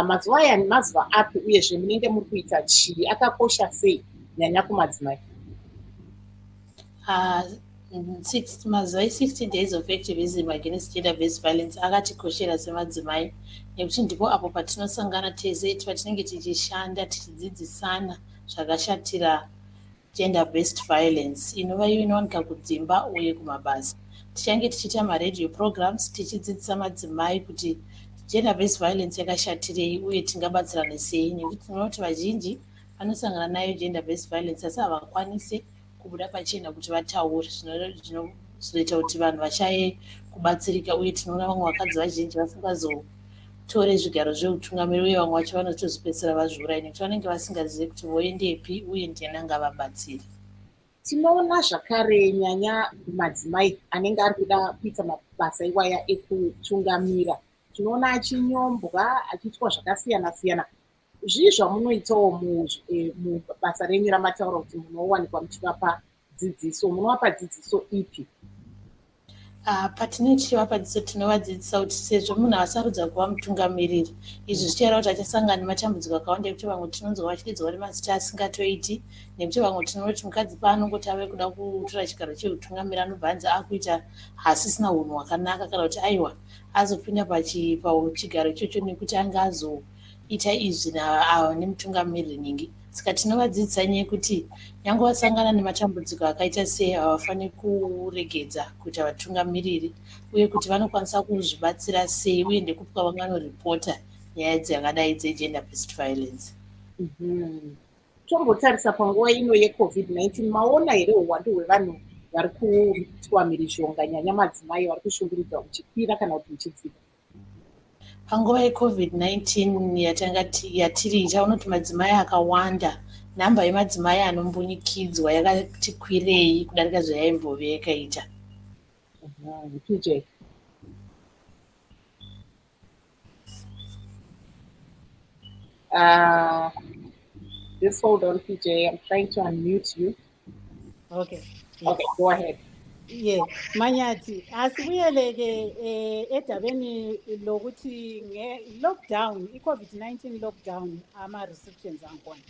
Mazuva aya mazuva api uyezve munenge muri kuita chii, akakosha sei nyanya kumadzimai? Mazuva 16 days of activism against gender-based violence akatikoshera semadzimai nekuti ndipo apo patinosangana tese patinenge tichishanda tichidzidzisana zvakashatira gender-based violence inova inowanika kudzimba uye kumabasa. Tichange tichiita maradio programs tichidzidzisa madzimai kuti gender-based violence yakashatirei uye tingabatsirana sei, nekuti tinoona kuti vazhinji vanosangana nayo gender-based violence asi havakwanisi kubuda pachena kuti vataure, zvinozoita kuti vanhu vashaye kubatsirika uye tinoona vamwe vakadzi vazhinji vasingazotore zvigaro zveutungamiri uye vamwe vacho vanotozopedzisira vazviurai nekuti vanenge vasingazivi kuti voendepi uye ndiani angavabatsiri. Tinoona zvakare nyanya madzimai anenge ari kuda kuita mabasa iwaya ekutungamira. Tinoona achinyombwa achiitwa zvakasiyana siyana. Zvii zvamunoitawo mubasa renyu ramataura kuti munowanikwa muchivapa dzidziso, munovapa dzidziso ipi? Patinenge tichivapa dzidziso tinovadzidzisa kuti sezvo munhu asarudza kuva mutungamiriri, izvi zvichaita kuti achasangana nematambudziko akawanda ekuti vamwe tinonzwa vachidaidzwa nemazita asingatoiti, nekuti vamwe tinoona kuti mukadzi paanongoti ave kuda kutora chigaro cheutungamiri anobva anzi akuita hasisina unhu hwakanaka kana kuti aiwa azopinda pachigaro ichocho nekuti anga azoita izvi nemutungamiriri ningi. Saka tinovadzidzisa nyaya yekuti nyange vasangana nematambudziko akaita sei havafaniri kuregedza kuita vatungamiriri uye kuti vanokwanisa kuzvibatsira sei uye ndekupwa vamwe vanoripota nyaya dzakadai dzegender-based violence. Tombotarisa panguva ino yeCovid-19, maona here uwandu hwevanhu vari kuitwa mhirizhonga nyanya madzimai vari kushungurudzwa uchikwira kana kuti uchidzika? Panguva yeCovid-19 yatiri taona kuti madzimai akawanda, namba yemadzimai anombunyikidzwa yakati kwirei kudarika zvayaimbove yakaita. PJ. Just hold on, PJ. I'm trying to unmute you. Okay. Okay, go ahead. Yeah, Manyati, asibuyeleke edabeni lokuthi lockdown, i-COVID-19 lockdown, ama-restrictions angikhona.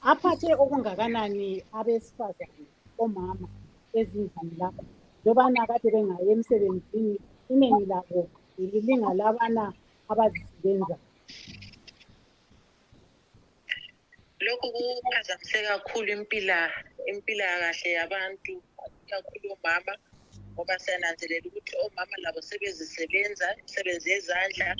Aphathe okungakanani abesifazane, omama ezindlini lapha, njobana kade bengayi emsebenzini, iningi labo ililinga labana abazisebenza. Lokhu kuphazamise kakhulu impilakahle yabantu, kakhulu omama, ngoba siyananzelela ukuthi omama labo sebezisebenza imisebenzi yezandla.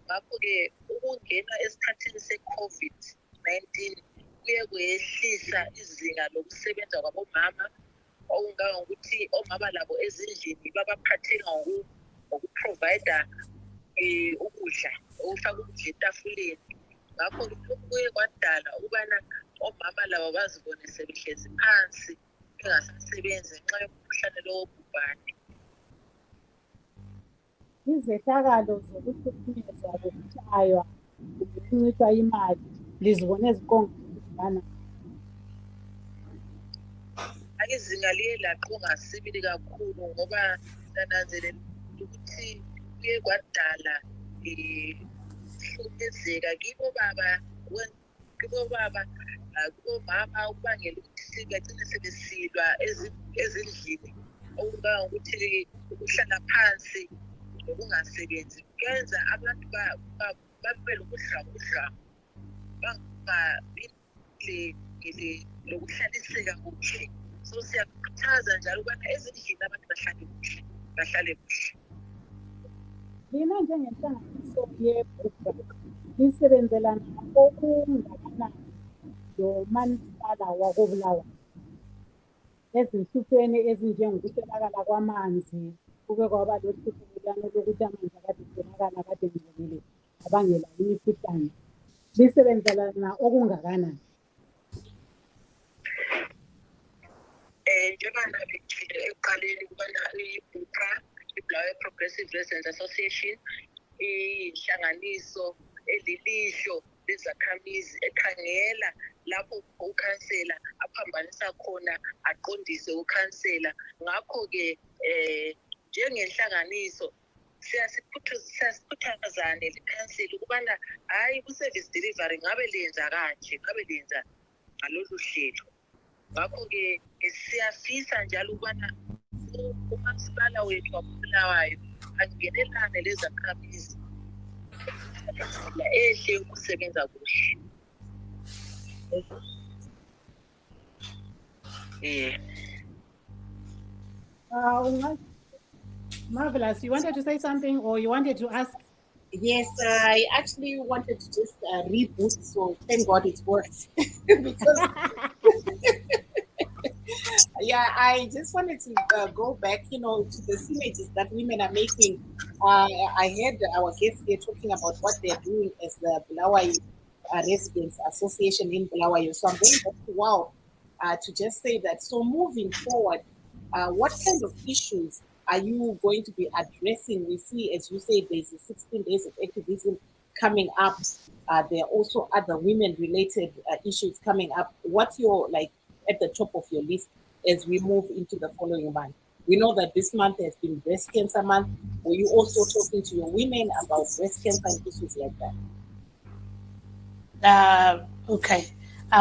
Ngakho-ke ukungena esikhathini se-COVID-19 kuye kwehlisa izinga lokusebenza kwabomama, okungangokuthi omama labo ezindlini babaphatheka ngokuprovida ukudla, ukufaka ukudla etafuleni. Ngakho-ke lokhu kuye kwadala ukubana omama labo bazibone sebehlezi phansi bengasasebenzi ngenxa yomkhuhlane lo wobhubhane. Izehlakalo zokuhlukunyezwa kokutshaywa, ukuncithwa imali, lizibone eziqongana. Izinga liye laqonga sibili kakhulu ngoba sananzelela ukuthi kuye kwadala ukuhlukumezeka kibo baba kubomama ukubangela ukuthi bagcine sebesilwa ezindlini okungangokuthi ukuhlala phansi nokungasebenzi kuyenza abantu babe lokudlwangudlwangu bangabi lokuhlaliseka kuhle. So siyakhuthaza njalo ukubana ezindlini abantu bahlale kuhle. Lina njengenhlanganiso ye-Livetalk lisebenzelana okungakanani lomasipala wakobulawayo ezinhlupweni ezinjengokuswelakala kwamanzi, kuke kwaba lohluphelelano lokuthi amanzi akade etholakala kade engcolile abangela imikhuhlane. Lisebenzelana okungakanani? Njengoba bekutshilo ekuqaleni ukubana i-BUPRA, i-Bulawayo Progressive Residents Association, inhlanganiso elilihlo lezakhamizi ekhangela lapho ukhansela aphambanisa khona aqondise ukhansela. Ngakho-ke njengenhlanganiso siyasiphuthazane lekhansela ukubana hayi ku-service delivery ngabe lenza kanje, ngabe lenza ngalolu hlelo. Ngakho-ke siyafisa njalo ukubana umasipala wethu wabulawayo angenelane lezakhamizi ehle ukusebenza kuhle. Marvelous. You wanted to say something or you wanted to ask? Yes, I actually wanted to just reboot, so thank God it works. Because yeah, I just wanted to go back, to the synergies that women are making. I heard our guests here talking about what they're doing as the Bulawayo Residents Association in Bulawayo. So I'm going back to WOW to just say that. So moving forward, what kind of issues are you going to be addressing? We see, as you say, there's 16 days of activism coming up. There are also other women-related issues coming up. What's your, at the top of your list as we move into the following month? We know that this month has been Breast Cancer Month. Were you also talking to your women about breast cancer and issues like that? Okay.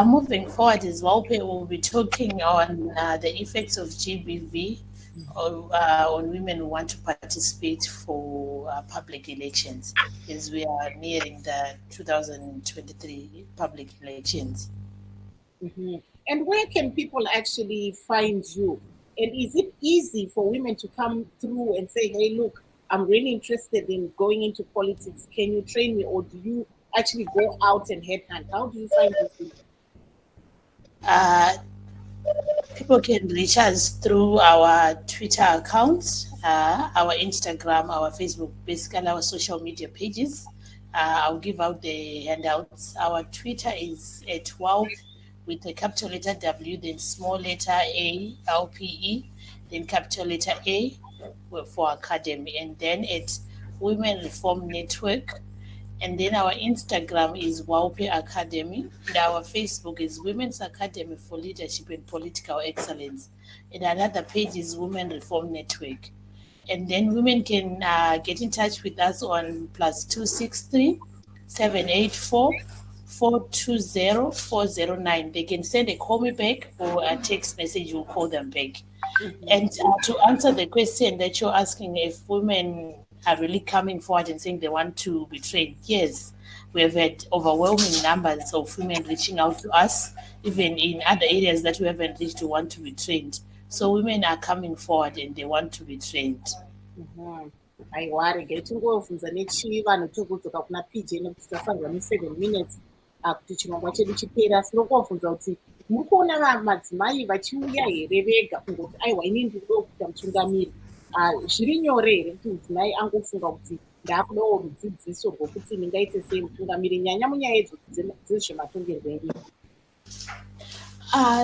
Moving forward as well, we will be talking on the effects of GBV on women who want to participate for public elections, as we are nearing the 2023 public elections. Mm-hmm. And where can people actually find you? And is it easy for women to come through and say, hey, look, I'm really interested in going into politics. Can you train me? Or do you actually go out and headhunt? How do you find these people? People can reach us through our Twitter accounts, our Instagram, our Facebook, basically our social media pages. I'll give out the handouts. Our Twitter is at WOW with a capital letter W, then small letter A, LPE, then capital letter A for Academy, and then at Women Reform Network. And then our Instagram is WOWPE Academy, and our Facebook is Women's Academy for Leadership and Political Excellence. And another page is Women Reform Network. And then women can get in touch with us on +263 784 420 409. They can send a call me back or a text message, we'll call them back. Mm-hmm. And to answer the question that you're asking, if women are really coming forward and saying they want to be trained, yes, we have had overwhelming numbers of women reaching out to us, even in other areas that we haven't reached, to want to be trained. So women are coming forward and they want to be trained. Aiwari ngetingovunza nechiva notogudzoka kuna PJ nekuti tasangwa ne7 minutes kuti chirongwa chedu chipera. Sinokovunza kuti muri kuona madzimai vachiuya here vega kungoti aiwa ini ndinoda kuita mutungamiri? Zviri nyore here kuti mudzimai angofunga kuti ndaakudawo rudzidziso rwokuti ndingaite sei mutungamiri, nyanya munyaya idzodzi dzezvematongerwo enyika?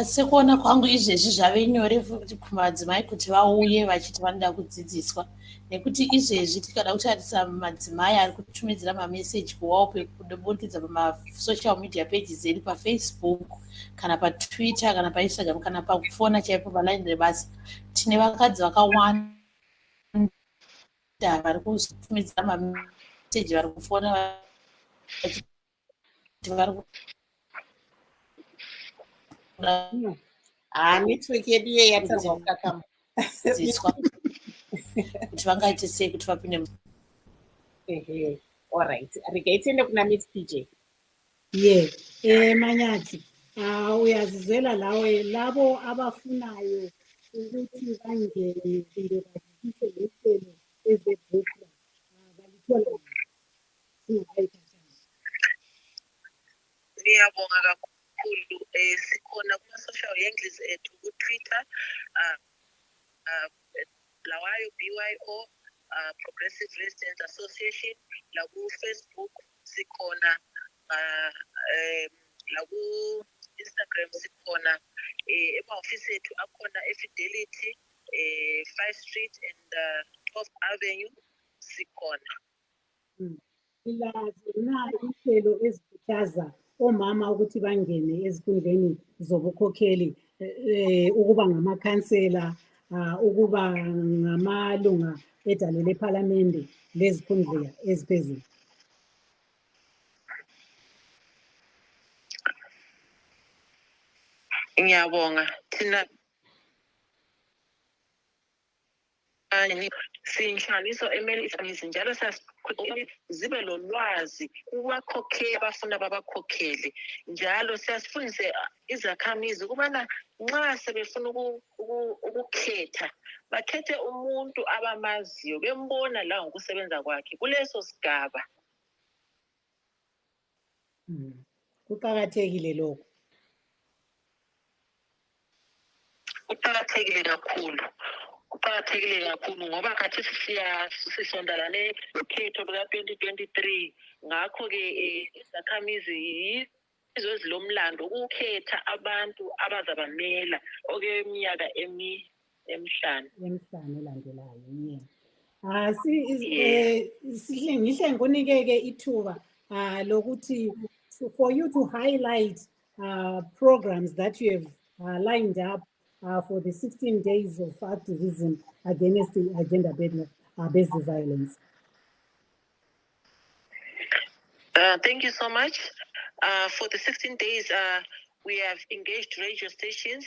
Sekuona kwangu izvezvi zvave nyore kumadzimai kuti vauye vachiti vanoda kudzidziswa, nekuti izvezvi tikada kutarisa madzimai ari kutumidzira mameseji kuWOWPE kubudikidza pamasocial media pages edu paFacebook kana paTwitter kana paInstagram kana pakufona chaipo paLine rebasa. Tine vakadzi vakawanda vari kutumidzira mameseji, vari kufona network yedu iyo yatanga kukakama. kuti vangaite sei kuti vapinde. All right. Tiende kuna Miss PJ. Manyati, uyazizwela lawe labo abafunayo ukuthi bangene kumbe bazisise ngehlelo ezebhukra balithola Ngiyabonga kakhulu. Sikhona kuma-social handles ethu ku-Twitter, Lawayo BYO, Progressive Residents Association, la ku-Facebook sikhona, la ku-Instagram sikhona, ema-office ethu akhona eFidelity, 5 Street and 12th Avenue sikhona. Ilazi na inhlelo ezikhuthaza omama ukuthi bangene ezikhundleni zobukhokheli, ukuba ngamakhansela, ukuba ngamalunga edale lephalamende lezikhundla eziphezulu. Ngiyabonga. Thina sinhlanganiso emele izamizi njalo zibe lolwazi kubakhokheli abafuna babakhokhele, njalo siyasifundise izakhamizi ukubana nxa sebefuna ukukhetha bakhethe umuntu abamaziyo bembona la ngokusebenza kwakhe kuleso sigaba. Kuqakathekile lokho. Kuqakathekile kakhulu. Kuqakathekile kakhulu ngoba khathesi sisondelane nokhetho luka-2023. Ngakho-ke izakhamizi yizo ezilomlando ukukhetha abantu abazabamela okweminyaka emihlanu. Emihlanu elandelayo. Ngihle ngikunike-ke ithuba lokuthi for you to highlight programs that you have lined up for the 16 days of activism against the gender-based violence. Thank you so much. For the 16 days, we have engaged radio stations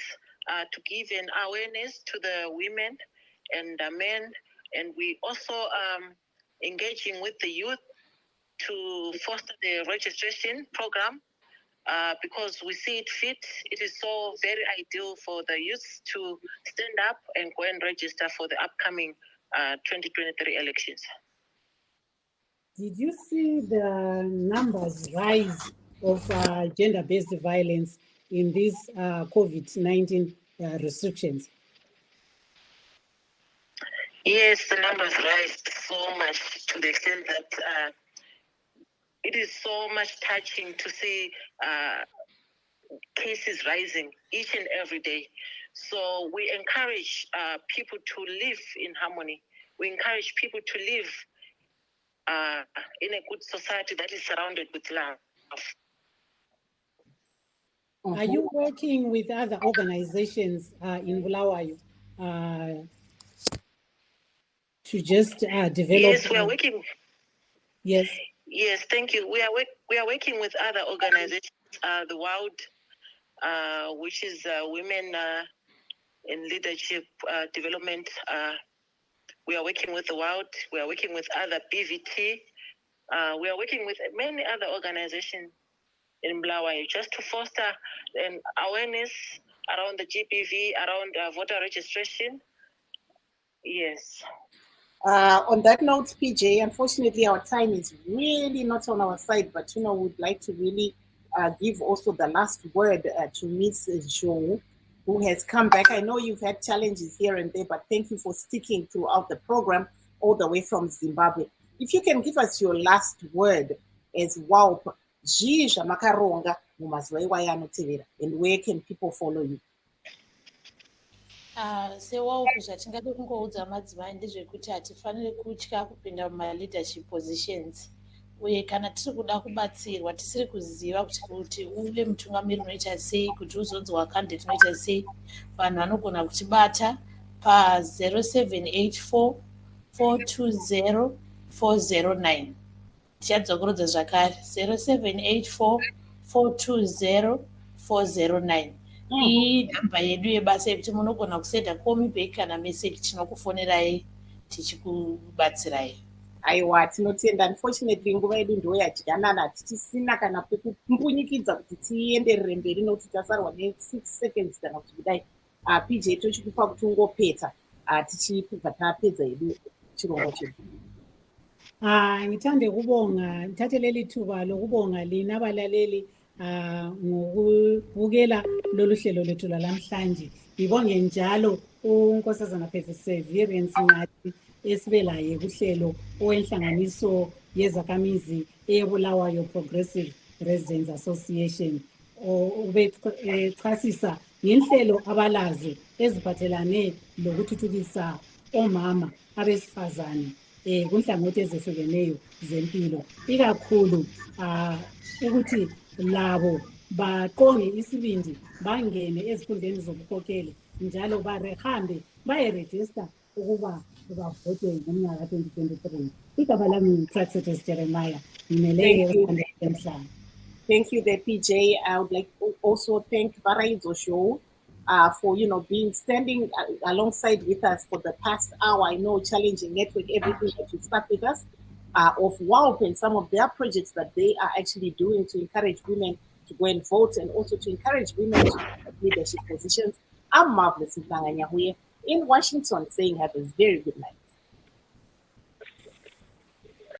to give an awareness to the women and the men, and we also engaging with the youth to foster the registration program. Because we see it fit, it is so very ideal for the youth to stand up and go and register for the upcoming 2023 elections. Did you see the numbers rise of gender-based violence in these COVID-19 restrictions? Yes, the numbers rise so much to the extent that it is so much touching to see cases rising each and every day. So we encourage people to live in harmony. We encourage people to live in a good society that is surrounded with love. Are you working with other organizations in Bulawayo to just develop? Yes, we are working. Yes. Yes, thank you. We are working with other organizations, the WOUD, which is Women in Leadership Development. We are working with the WOUD. We are working with other BVT. We are working with many other organizations in Bulawayo just to foster an awareness around the GBV, around voter registration. Yes. On that note, PJ, unfortunately, our time is really not on our side, but, we'd like to really give also the last word to Miss Jo, who has come back. I know you've had challenges here and there, but thank you for sticking throughout the program all the way from Zimbabwe. If you can give us your last word as WAUP, and where can people follow you? Sewaupu zvatingade kungoudza madzimai ndezvekuti hatifaniri kutya kupinda muma-leadership positions, uye kana tiri kuda kubatsirwa tisiri kuziva kuti uve mutungamiri unoita sei, kuti uzonzwa candidate unoita sei, vanhu vanogona kutibata pa0784 420 409. Tichadzokorodza zvakare 0784 420 409. inhamba yedu yebasa yekuti munogona kusenda call back kana message tinokufonerai tichikubatsirai. Aiwa, tinotenda. Unfortunately nguva yedu ndo yadyanana tichisina kana pekumbunyikidzwa kuti tienderere mberi nokuti tasarwa ne6 seconds kana kuti kudai. PJ tochikupa kuti ungopedza tichibva tapedza yedu chirongwa chedu. Ngithande ukubonga, ngithathe leli thuba lokubonga lina abalaleli ngokubukela lolu hlelo lethu lalamhlanje. Ngibonge njalo unkosazana Perseverance Nqadi esibelaye kuhlelo owenhlanganiso yezakhamizi eBulawayo Progressive Residents Association ubechasisa ngenhlelo abalazo eziphathelane lokuthuthukisa omama abesifazane kunhlangothi ezehlukeneyo zempilo, ikakhulu ukuthi labo baqonge isibindi bangene ezikhundleni zobukhokheli njalo bahambe bayerejista ukuba bavote ngomnyaka 2023. Igama lami Praxetus Jeremiah, ngimele emhlanje. Thank you there, PJ. I would like to also thank Baraizo Show for being standing alongside with us for the past hour. I know challenging network, everything that you start with us of WAUP and some of their projects that they are actually doing to encourage women to go and vote and also to encourage women to have leadership positions. I'm Marvelous Mhlanga Nyahuye in Washington saying have a very good night.